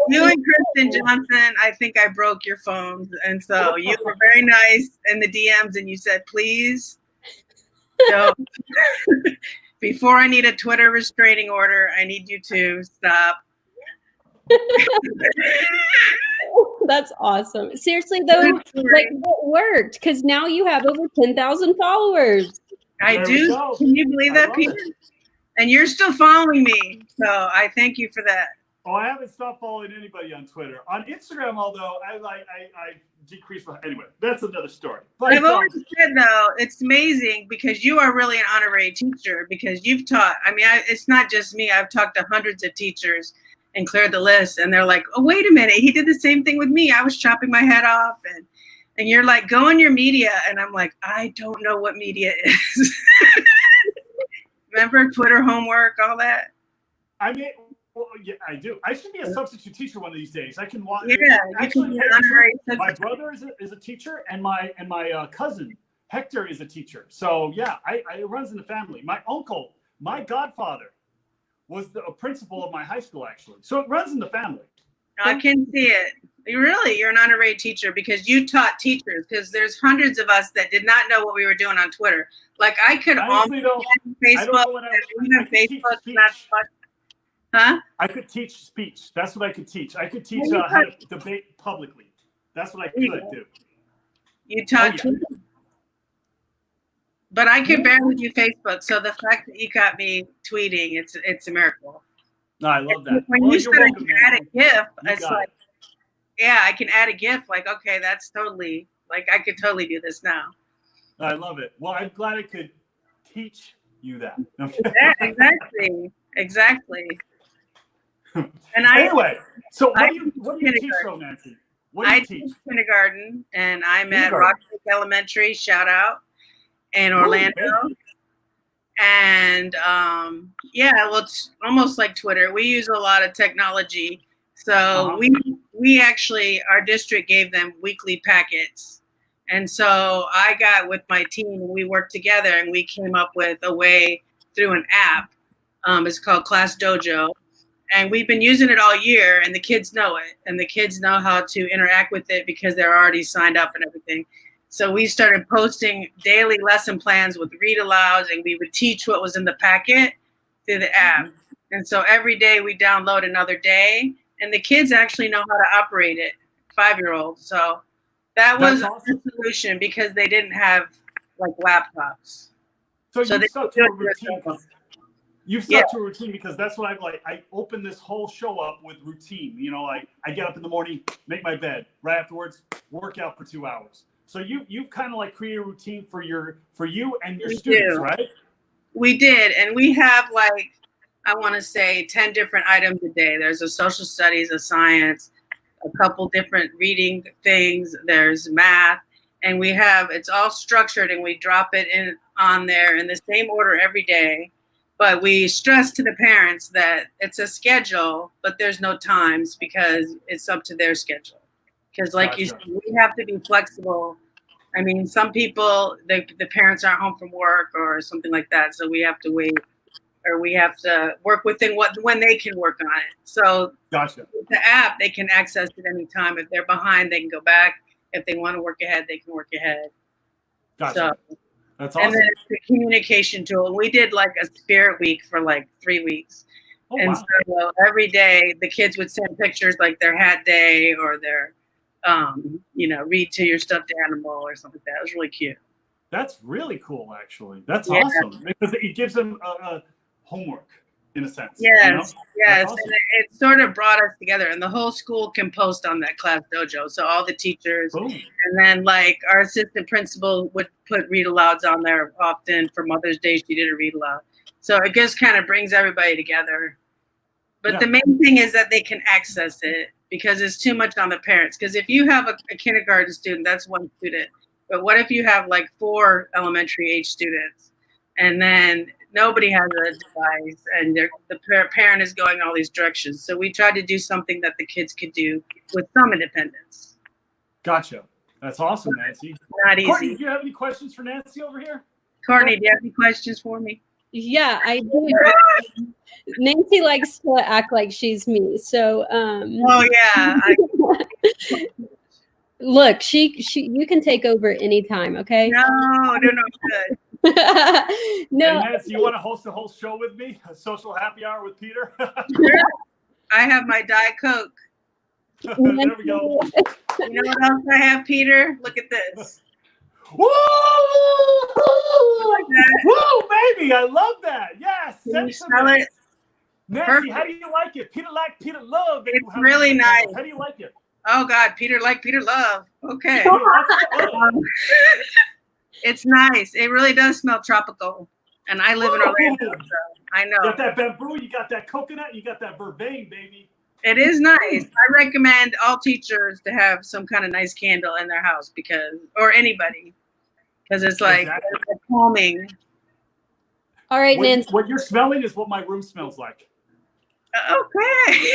you and Kristen Johnson, I think I broke your phones. And so you were very nice in the DMs and you said, please don't. Before I need a Twitter restraining order, I need you to stop. That's awesome. Seriously though, like it worked because now you have over 10,000 followers. I do. Can you believe that, Peter? And you're still following me, so I thank you for that. Oh, I haven't stopped following anybody on Twitter. On Instagram, although I decreased my, anyway, that's another story. But I've always said though, it's amazing because you are really an honorary teacher because you've taught. I mean, it's not just me. I've talked to hundreds of teachers and cleared the list, and they're like, "Oh, wait a minute, he did the same thing with me. I was chopping my head off," and you're like, "Go on your media," and I'm like, "I don't know what media is." Remember Twitter homework, all that? I mean, well, yeah, I do. I should be a substitute teacher one of these days. I can watch. Yeah, actually, my brother is a teacher, and my cousin Hector is a teacher. So yeah, it runs in the family. My uncle, my godfather, was the principal of my high school, actually. So it runs in the family. I can see it. You're an honorary teacher because you taught teachers, because there's hundreds of us that did not know what we were doing on Twitter. Like I could Honestly, almost Facebook, huh? I could teach speech. That's what I could teach. I could teach how to debate publicly. That's what I could do. You taught But I can barely do Facebook, so the fact that you got me tweeting, it's a miracle. No, I love that. When you started to add a GIF, it's like, yeah, I can add a GIF. Like, okay, that's totally, like, I could totally do this now. I love it. Well, I'm glad I could teach you that. Yeah, exactly. And anyway, so what do you teach, though, Nancy? What do you teach? Teach kindergarten, and I'm at Rock Creek Elementary. Shout out. In Orlando. And yeah, well, it's almost like Twitter. We use a lot of technology. So we actually, our district gave them weekly packets. And so I got with my team and we worked together and we came up with a way through an app. It's called Class Dojo. And we've been using it all year and the kids know it. And the kids know how to interact with it because they're already signed up and everything. So we started posting daily lesson plans with read alouds, and we would teach what was in the packet through the app. And so every day we download another day, and the kids actually know how to operate it, 5-year-olds. So that was awesome. The solution because they didn't have like laptops. So you stuck to a routine. You've stuck to a routine because that's what I open this whole show up with routine. You know, I get up in the morning, make my bed, right afterwards, work out for 2 hours. So you've kind of like created a routine for you and your students, right? We did, and we have like, I want to say 10 different items a day. There's a social studies, a science, a couple different reading things. There's math, and we have, it's all structured, and we drop it in on there in the same order every day. But we stress to the parents that it's a schedule, but there's no times because it's up to their schedule. Because like you said, we have to be flexible. I mean, some people, the parents aren't home from work or something like that. So we have to wait or we have to work within when they can work on it. So gotcha. The app, they can access it anytime. If they're behind, they can go back. If they want to work ahead, they can work ahead. Gotcha. So, that's awesome. And then it's the communication tool. We did like a spirit week for like 3 weeks. Oh, and wow. so every day the kids would send pictures like their hat day or their, read to your stuffed animal or something like that. It was really cute. That's really cool, actually. That's awesome because it gives them homework in a sense. Yes, yes. Awesome. And it sort of brought us together, and the whole school can post on that class dojo. So all the teachers, Boom. and then like our assistant principal would put read alouds on there often. For Mother's Day, she did a read aloud. So it just kind of brings everybody together. But the main thing is that they can access it because it's too much on the parents. Because if you have a kindergarten student, that's one student. But what if you have like 4 elementary age students and then nobody has a device and the parent is going all these directions? So we tried to do something that the kids could do with some independence. Gotcha. That's awesome, Nancy. Not easy. Courtney, do you have any questions for Nancy over here? Courtney, do you have any questions for me? Yeah, I do. Nancy likes to act like she's me. So oh yeah. Look, you can take over anytime, okay? No, good. No. Hey, Nancy, you want to host a whole show with me? A social happy hour with Peter? I have my Diet Coke. There we go. You know what else I have, Peter? Look at this. Woo! Like that. Woo, baby! I love that. Yes. Can you smell it? Nancy, Perfect. how do you like it? Peter like, Peter love. It's really nice. How do you like it? Oh God, Peter like, Peter love. Okay. It's nice. It really does smell tropical. And I live in Orlando, so I know. You got that bamboo, you got that coconut, you got that vervain, baby. It is nice. I recommend all teachers to have some kind of nice candle in their house or anybody, because it's like it's calming. All right, Nancy. What you're smelling is what my room smells like. Okay.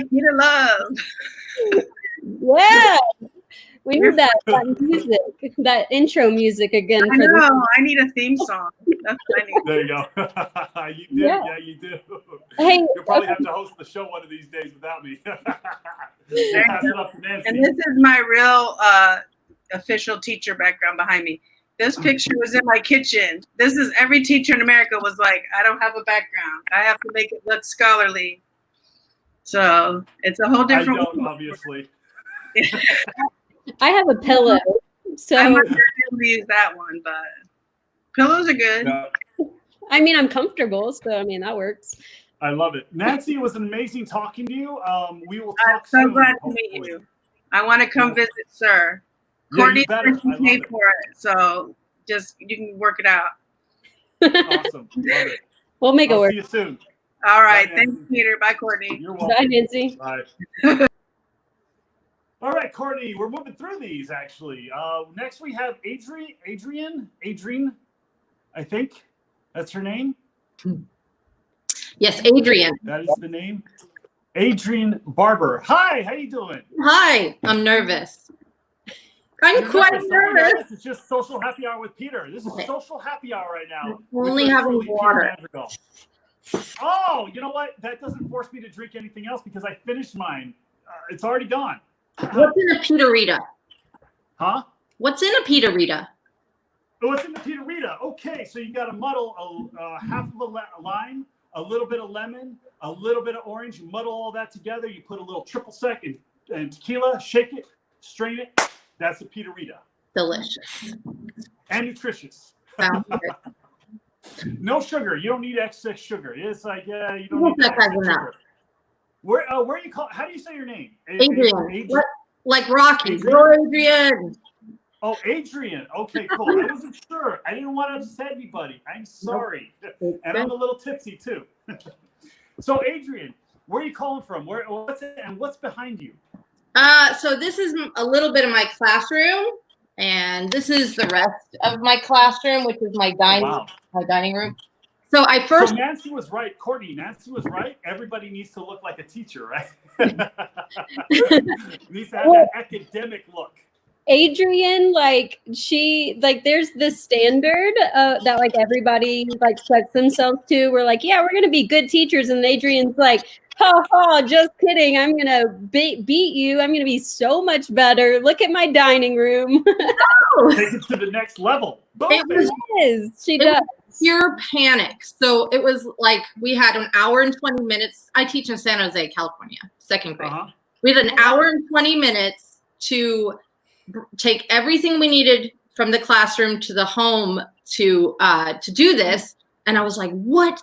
Peter love. Yeah. We need that music, that intro music again. I know. I need a theme song. That's what I need. There you go. You do. Yeah, you do. Hey, you'll probably have to host the show one of these days without me. Pass it up to Nancy. And this is my real official teacher background behind me. This picture was in my kitchen. This is every teacher in America was like, I don't have a background. I have to make it look scholarly. So it's a whole different. I don't, obviously. I have a pillow, so I'm not sure able to use that one, but pillows are good. No. I mean, I'm comfortable, so I mean that works. I love it, Nancy. It was amazing talking to you. We will talk I'm so soon, glad to meet you. I want to come visit, sir. Courtney paid for it, so just you can work it out. Awesome, love it. We'll make it work. See you soon. All right, Bye, thanks, Peter. Bye, Courtney. You're welcome. Bye, Nancy. Bye. All right, Courtney, we're moving through these actually. Next we have Adrienne, I think that's her name. Yes, Adrian. That is the name. Adrienne Barber. Hi, how you doing? Hi, I'm nervous. I'm quite nervous. It's just social happy hour with Peter. This is social happy hour right now. Only having water. Oh, you know what? That doesn't force me to drink anything else because I finished mine. It's already gone. What's in a Peterita? Huh? What's in a Peterita? What's in the Peterita? Okay, so you got to muddle half of a lime, a little bit of lemon, a little bit of orange. You muddle all that together. You put a little triple sec and tequila, shake it, strain it. That's the Peterita. Delicious. And nutritious. Sounds good. No sugar. You don't need excess sugar. It's like, yeah, you don't need excess sugar. Where you call? How do you say your name? Adrian. Like Rocky. Go, Adrian. Oh, Adrian. Okay, cool. I wasn't sure. I didn't want to upset anybody. I'm sorry. And I'm a little tipsy too. So, Adrian, where are you calling from? What's behind you? So this is a little bit of my classroom, and this is the rest of my classroom, which is my dining room. So So Nancy was right, Courtney. Nancy was right. Everybody needs to look like a teacher, right? Needs to have that academic look. Adrian, like there's this standard that like everybody like sets themselves to. We're like, yeah, we're gonna be good teachers, and Adrian's like, ha ha, just kidding. I'm gonna beat you. I'm gonna be so much better. Look at my dining room. Take it to the next level. Boom, She does. Pure panic. So it was like we had an hour and 20 minutes. I teach in San Jose, California, second grade. We had an hour and 20 minutes to take everything we needed from the classroom to the home to do this. And I was like, what?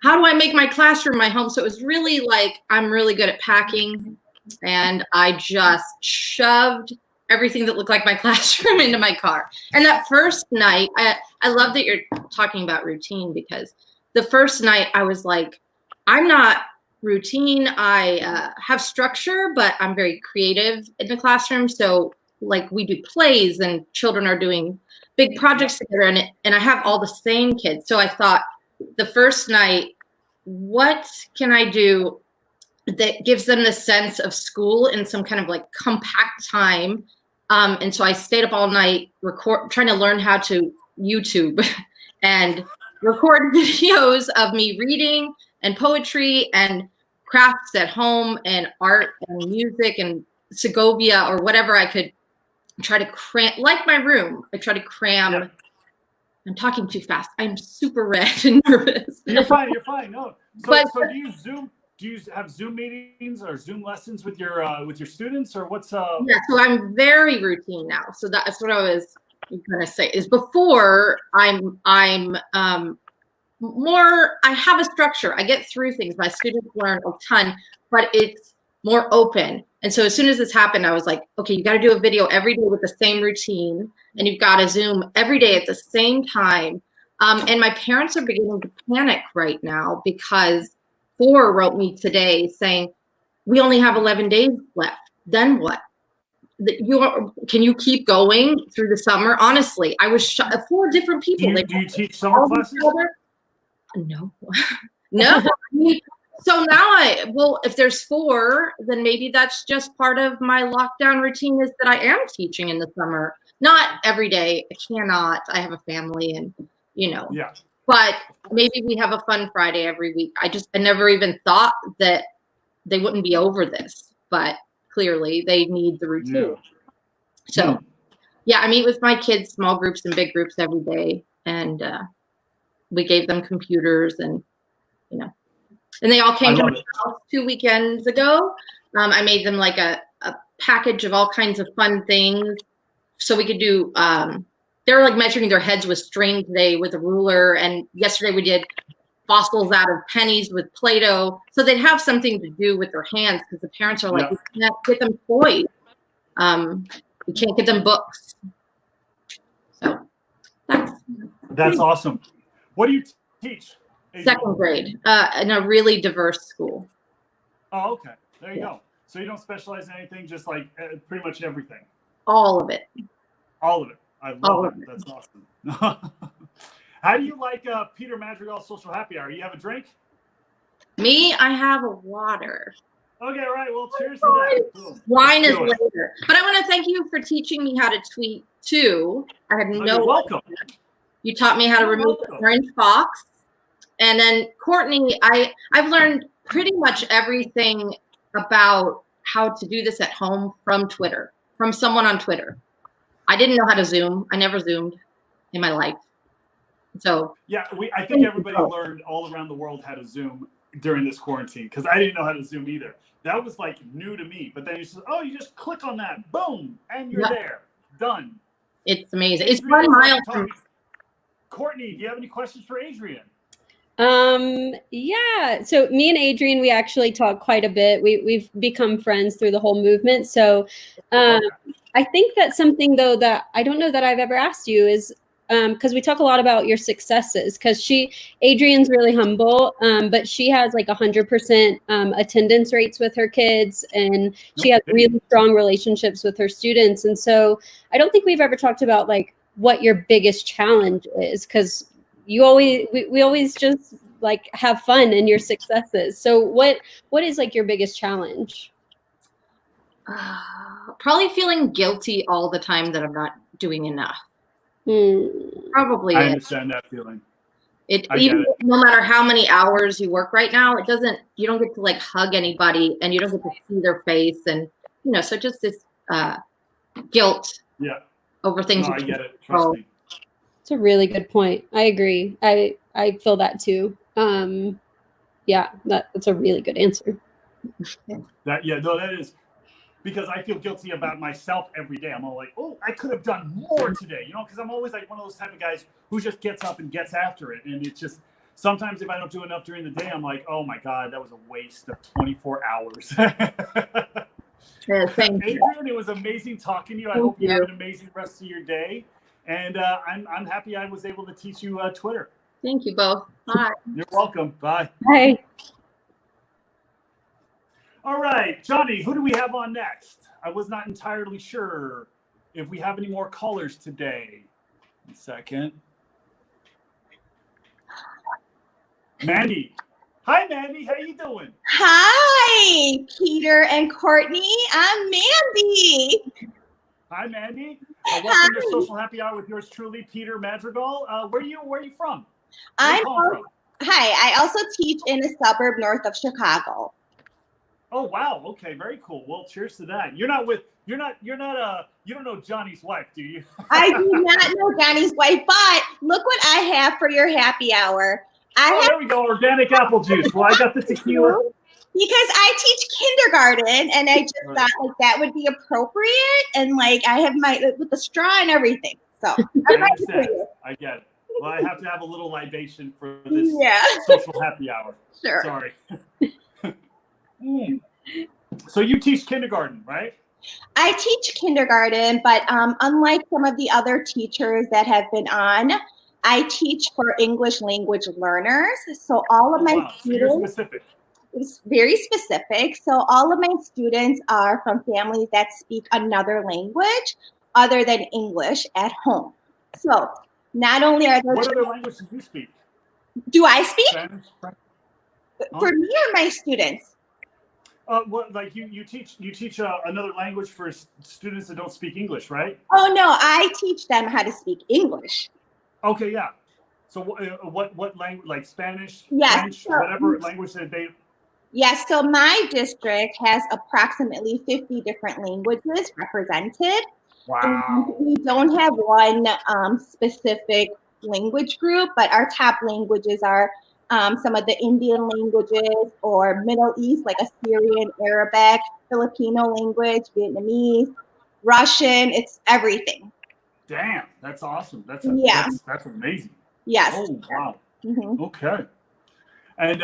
How do I make my classroom my home? So it was really like, I'm really good at packing. And I just shoved everything that looked like my classroom into my car. And that first night, I love that you're talking about routine, because the first night I was like, I'm not routine. I have structure, but I'm very creative in the classroom. So like we do plays and children are doing big projects together, and I have all the same kids. So I thought the first night, what can I do that gives them the sense of school in some kind of like compact time? And so I stayed up all night trying to learn how to YouTube and record videos of me reading and poetry and crafts at home and art and music and Segovia or whatever I could try to cram, like my room. I try to cram. Yep. I'm talking too fast. I'm super red and nervous. You're fine. You're fine. No. So do you Zoom? Do you have Zoom meetings or Zoom lessons with your students, or what's Yeah, so I'm very routine now. So that's what I was gonna say. Is before I'm more. I have a structure. I get through things. My students learn a ton, but it's more open. And so as soon as this happened, I was like, okay, you got to do a video every day with the same routine, and you've got to Zoom every day at the same time. And my parents are beginning to panic right now because 4 wrote me today saying, we only have 11 days left. Then what? Can you keep going through the summer? Honestly, I was 4 different people. Do you teach summer classes? No. No. So now if there's 4, then maybe that's just part of my lockdown routine, is that I am teaching in the summer. Not every day. I cannot. I have a family and, Yeah. But maybe we have a fun Friday every week. I never even thought that they wouldn't be over this, but clearly they need the routine. Yeah. So, yeah, I meet with my kids, small groups and big groups every day. And we gave them computers and, and they all came to my house 2 weekends ago. I made them like a package of all kinds of fun things. So we could do, they were like measuring their heads with string today with a ruler. And yesterday we did fossils out of pennies with Play-Doh. So they'd have something to do with their hands, because the parents are like, we can't get them toys. We can't get them books. So that's awesome. What do you teach? Second grade, in a really diverse school. Oh, okay. There you go. So you don't specialize in anything, just like pretty much everything. All of it. All of it. I love it. That's awesome. How do you like Peter Madrigal Social Happy Hour? You have a drink? Me, I have a water. Okay, right. Well, cheers to that. Cool. Wine is later. But I want to thank you for teaching me how to tweet too. I had no. You're welcome. You taught me how to remove the orange box. And then Courtney, I've learned pretty much everything about how to do this at home from Twitter, from someone on Twitter. I didn't know how to Zoom. I never Zoomed in my life. So yeah, I think everybody learned all around the world how to Zoom during this quarantine, because I didn't know how to Zoom either. That was like new to me. But then you said, you just click on that, boom, and you're there, done. It's amazing. It's 1 mile from. Courtney, do you have any questions for Adrian? Yeah. So me and Adrian, we actually talk quite a bit. We've become friends through the whole movement. So I think that's something though that I don't know that I've ever asked you is because we talk a lot about your successes, because Adrian's really humble, but she has like 100% attendance rates with her kids, and she has really strong relationships with her students. And so I don't think we've ever talked about like what your biggest challenge is, because we always just like have fun in your successes. So what is like your biggest challenge? Probably feeling guilty all the time that I'm not doing enough. Probably. I understand that feeling. No matter how many hours you work right now, you don't get to like hug anybody and you don't get to see their face. And, so just this guilt over things. No, I get it. Trust me. It's a really good point. I agree. I feel that too. That's a really good answer. That is, because I feel guilty about myself every day. I'm all like, oh, I could have done more today, because I'm always like one of those type of guys who just gets up and gets after it. And it's just, sometimes if I don't do enough during the day, I'm like, oh my God, that was a waste of 24 hours. Adrian, it was amazing talking to you. I hope you have an amazing rest of your day. And I'm happy I was able to teach you Twitter. Thank you both. Bye. You're welcome. Bye. Bye. All right, Johnny, who do we have on next? I was not entirely sure if we have any more callers today. 1 second. Mandy. Hi, Mandy. How you doing? Hi, Peter and Courtney. I'm Mandy. Hi, Mandy. Welcome to Social Happy Hour with yours truly, Peter Madrigal. Where are you from? Hi. I also teach in a suburb north of Chicago. Oh wow. Okay. Very cool. Well, cheers to that. You don't know Johnny's wife, do you? I do not know Johnny's wife, but look what I have for your happy hour. There we go. Organic apple juice. Well, I got the tequila. Because I teach kindergarten, and I just thought like that would be appropriate, and like I have with the straw and everything. So I get it. Well, I have to have a little libation for this social happy hour. Sure. Sorry. So you teach kindergarten, right? I teach kindergarten, but unlike some of the other teachers that have been on, I teach for English language learners. So all of my students, it's very specific. So all of my students are from families that speak another language other than English at home. So not only are there— What other language do you speak? Do I speak? Spanish, French? For me or my students? Like you teach another language for students that don't speak English, right? Oh no, I teach them how to speak English. Okay, yeah. So what language, like Spanish, French, whatever language that they? Yes, so my district has approximately 50 different languages represented. Wow. We don't have one specific language group, but our top languages are some of the Indian languages or Middle East, like Assyrian, Arabic, Filipino language, Vietnamese, Russian. It's everything. Damn, that's awesome. That's amazing. Yes. Oh wow. Mm-hmm. Okay. And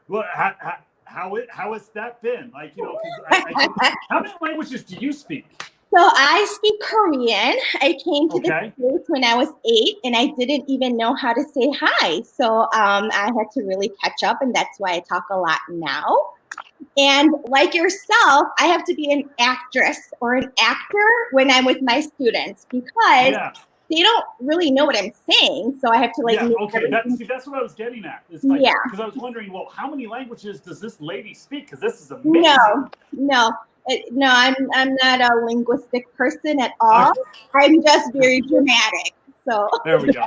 well, how has that been? Like, how many languages do you speak? So I speak Korean. I came to the States when I was 8, and I didn't even know how to say hi. So I had to really catch up, and that's why I talk a lot now. And like yourself, I have to be an actress or an actor when I'm with my students because they don't really know what I'm saying. So I have to that's what I was getting at. It's like, because I was wondering, well, how many languages does this lady speak? Because this is amazing. No, I'm not a linguistic person at all. I'm just very dramatic. So there we go.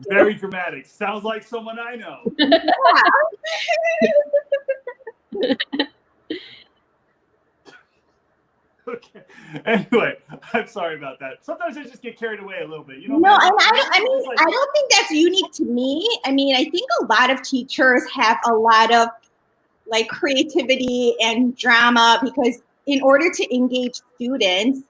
Very dramatic. Sounds like someone I know. Okay. Anyway, I'm sorry about that. Sometimes I just get carried away a little bit. No, I don't think that's unique to me. I mean, I think a lot of teachers have a lot of like creativity and drama because in order to engage students,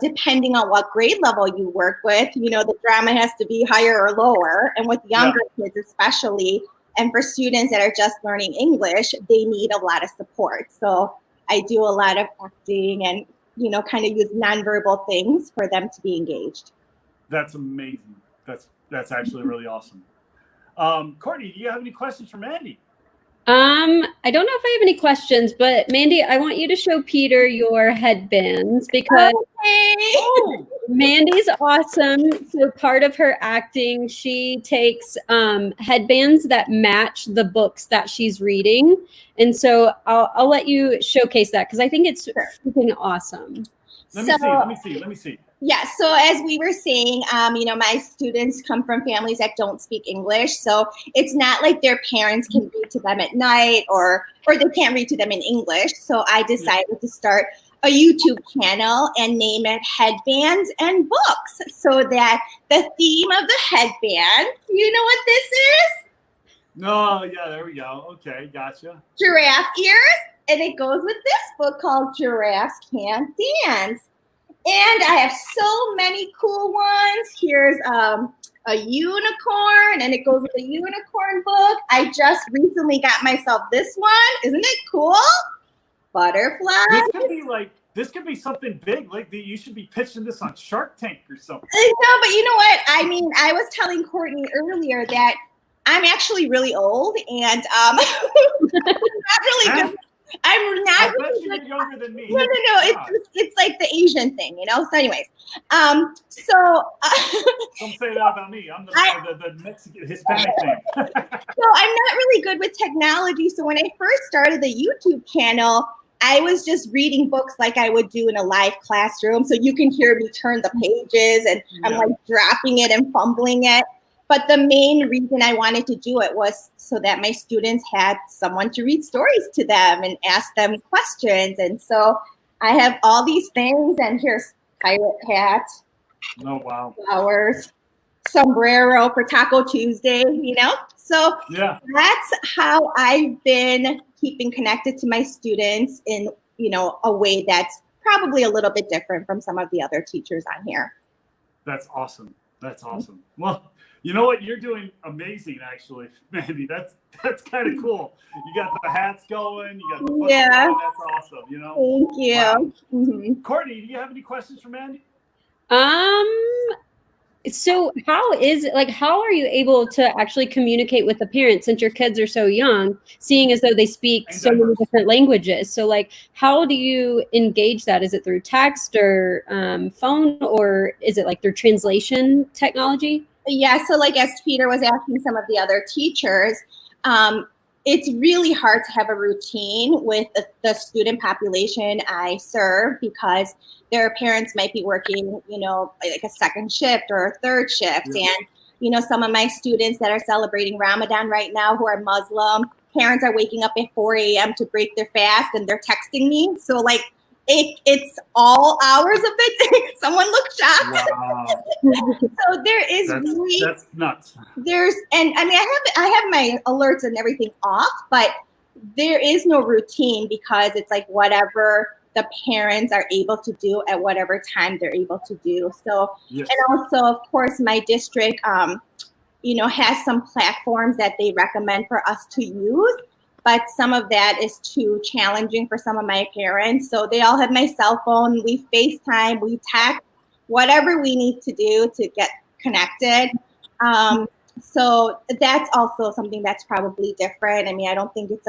depending on what grade level you work with, the drama has to be higher or lower. And with younger kids especially, and for students that are just learning English, they need a lot of support. So I do a lot of acting and, kind of use nonverbal things for them to be engaged. That's amazing. That's actually really awesome. Courtney, do you have any questions for Mandy? I don't know if I have any questions, but Mandy, I want you to show Peter your headbands because Mandy's awesome. So part of her acting, she takes headbands that match the books that she's reading. And so I'll let you showcase that because I think it's freaking awesome. Let me see. Yeah, so as we were saying, my students come from families that don't speak English. So it's not like their parents can read to them at night or they can't read to them in English. So I decided to start a YouTube channel and name it Headbands and Books so that the theme of the headband, you know what this is? No, yeah, there we go. Okay, gotcha. Giraffe ears. And it goes with this book called Giraffes Can't Dance. And I have so many cool ones. Here's a unicorn, and it goes with a unicorn book. I just recently got myself this one. Isn't it cool? Butterfly. This could be something big. Like you should be pitching this on Shark Tank or something. No, but you know what? I mean, I was telling Courtney earlier that I'm actually really old, and I'm not really good. I'm not. I bet you're younger than me. No. It's like the Asian thing, you know. So, anyways, don't say that about me. I'm the Mexican Hispanic thing. So I'm not really good with technology. So when I first started the YouTube channel, I was just reading books like I would do in a live classroom. So you can hear me turn the pages, and I'm like dropping it and fumbling it. But the main reason I wanted to do it was so that my students had someone to read stories to them and ask them questions. And so I have all these things, and here's pirate hat, flowers, sombrero for Taco Tuesday, you know? So that's how I've been keeping connected to my students in, a way that's probably a little bit different from some of the other teachers on here. That's awesome. Well, you know what? You're doing amazing, actually, Mandy. That's kind of cool. You got the hats going. You got the books going. That's awesome. Thank you. Wow. Mm-hmm. Courtney, do you have any questions for Mandy? So how are you able to actually communicate with the parents since your kids are so young, seeing as though they speak so many different languages? So how do you engage that? Is it through text or phone, or is it through translation technology? Yeah, so as Peter was asking some of the other teachers, it's really hard to have a routine with the student population I serve because their parents might be working, a second shift or a third shift. And, some of my students that are celebrating Ramadan right now who are Muslim, parents are waking up at 4 a.m. to break their fast and they're texting me. So it's all hours of the day. Someone looked shocked. Wow. So there is that's nuts. I have my alerts and everything off, but there is no routine because it's whatever the parents are able to do at whatever time they're able to do. So, and also of course my district, has some platforms that they recommend for us to use. But some of that is too challenging for some of my parents. So they all have my cell phone. We FaceTime, we text, whatever we need to do to get connected. So that's also something that's probably different. I mean, I don't think it's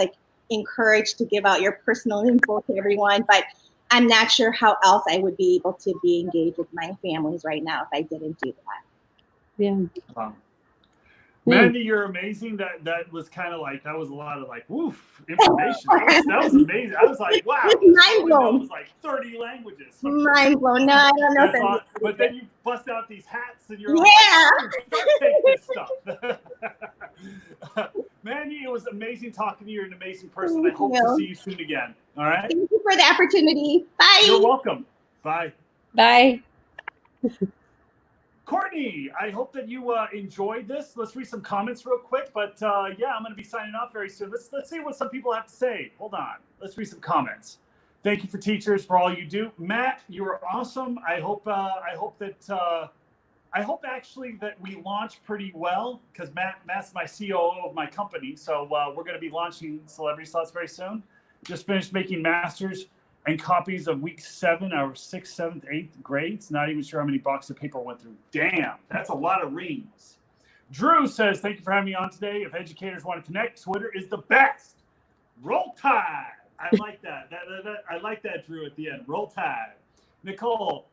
encouraged to give out your personal info to everyone, but I'm not sure how else I would be able to be engaged with my families right now if I didn't do that. Yeah. Wow. Mandy, you're amazing. That was kind of that was a lot of woof information. That was amazing. I was like, wow. Mind blown. It was 30 languages. Mind blown. No, I don't know. But then you bust out these hats and you're take this stuff. Mandy, it was amazing talking to you. You're an amazing person. Thank I hope you. to see you soon again. All right. Thank you for the opportunity. Bye. You're welcome. Bye. Bye. Courtney, I hope that you enjoyed this. Let's read some comments real quick. But I'm going to be signing off very soon. Let's see what some people have to say. Hold on. Let's read some comments. Thank you for teachers for all you do. Matt, you are awesome. I hope actually that we launch pretty well because Matt's my COO of my company. So we're going to be launching Celebrity Slots very soon. Just finished making masters and copies of week 7, our 6th, 7th, 8th grades. Not even sure how many boxes of paper went through. Damn, that's a lot of reams. Drew says, thank you for having me on today. If educators want to connect, Twitter is the best. Roll Tide. I like that. I like that, Drew, at the end. Roll Tide. Nicole,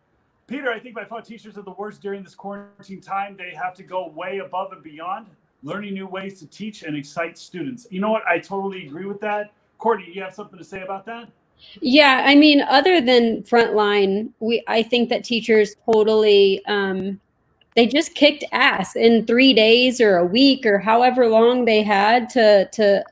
Peter, I think by far teachers are the worst during this quarantine time. They have to go way above and beyond, learning new ways to teach and excite students. You know what? I totally agree with that. Courtney, you have something to say about that? Yeah, I mean, other than frontline, I think that teachers totally they just kicked ass in 3 days or a week or however long they had to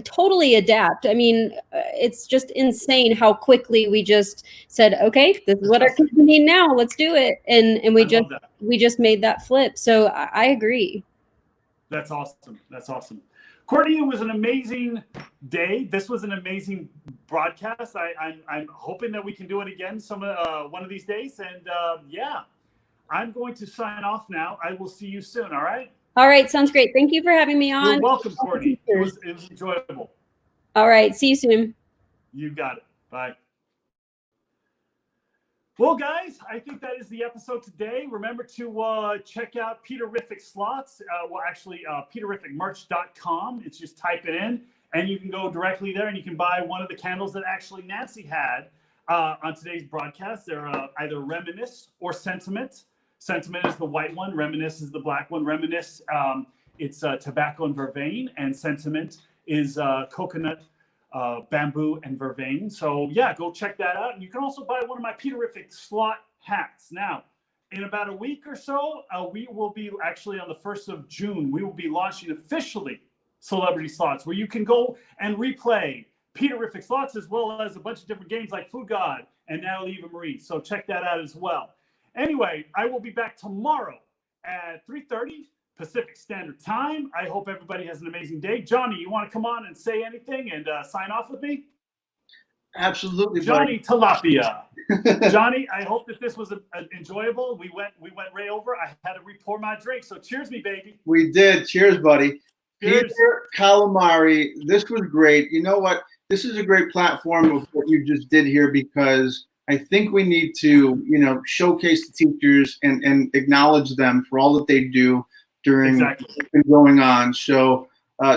totally adapt. I mean, it's just insane how quickly we just said, okay, this is what our kids need now. Let's do it. And we just made that flip. So I agree. That's awesome. That's awesome. Courtney, it was an amazing day. This was an amazing broadcast. I'm hoping that we can do it again one of these days. And yeah, I'm going to sign off now. I will see you soon. All right. All right. Sounds great. Thank you for having me on. You're welcome, Courtney. It was enjoyable. All right. See you soon. You got it. Bye. Well, guys, I think that is the episode today. Remember to check out Peterific Slots. Peterificmerch.com. It's just type it in, and you can go directly there, and you can buy one of the candles that actually Nancy had on today's broadcast. They're either Reminisce or Sentiment. Sentiment is the white one. Reminisce is the black one. Reminisce, it's tobacco and vervain, and Sentiment is coconut, bamboo, and vervain. So yeah, go check that out. And you can also buy one of my Peterific slot hats. Now, in about a week or so, we will be actually on the 1st of June, we will be launching officially Celebrity Slots, where you can go and replay Peterific Slots as well as a bunch of different games like Food God and Now Eva Marie. So check that out as well. Anyway, I will be back tomorrow at 3:30 Pacific Standard Time. I hope everybody has an amazing day. Johnny, you want to come on and say anything and sign off with me? Absolutely, Johnny Tilapia. Johnny, I hope that this was enjoyable. We went way over. I had to re-pour my drink. So cheers me, baby. We did. Cheers, buddy. Cheers. Peter Calamari, this was great. You know what? This is a great platform of what you just did here, because I think we need to, showcase the teachers and acknowledge them for all that they do during what's been going on. So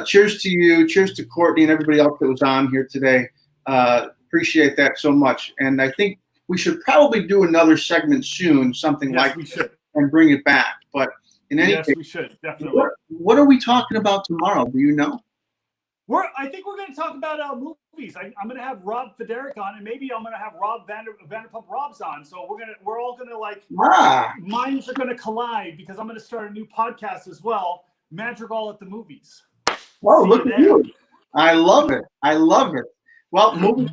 cheers to you. Cheers to Courtney and everybody else that was on here today. Appreciate that so much. And I think we should probably do another segment soon, something like we should, and bring it back. But in any case, we should, definitely. What are we talking about tomorrow? Do you know? I think we're going to talk about movies. I'm going to have Rob Federic on, and maybe I'm going to have Rob Vanderpump Robs on. So we're all going to minds are going to collide, because I'm going to start a new podcast as well, Madrigal at the Movies. Oh, look at you! I love it. I love it. Well, movies.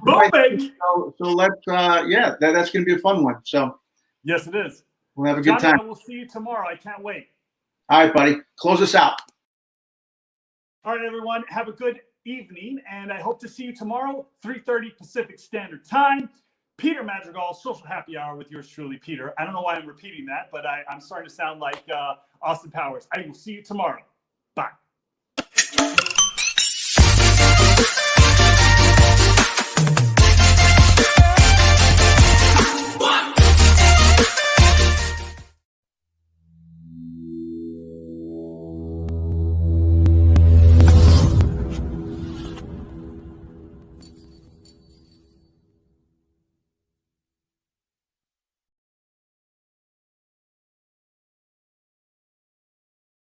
So let's that's going to be a fun one. So yes, it is. We'll have a good time. I will see you tomorrow. I can't wait. All right, buddy. Close us out. All right, everyone. Have a good evening, and I hope to see you tomorrow, 3:30 Pacific Standard Time. Peter Madrigal, Social Happy Hour with yours truly, Peter. I don't know why I'm repeating that, but I'm starting to sound like Austin Powers. I will see you tomorrow. Bye.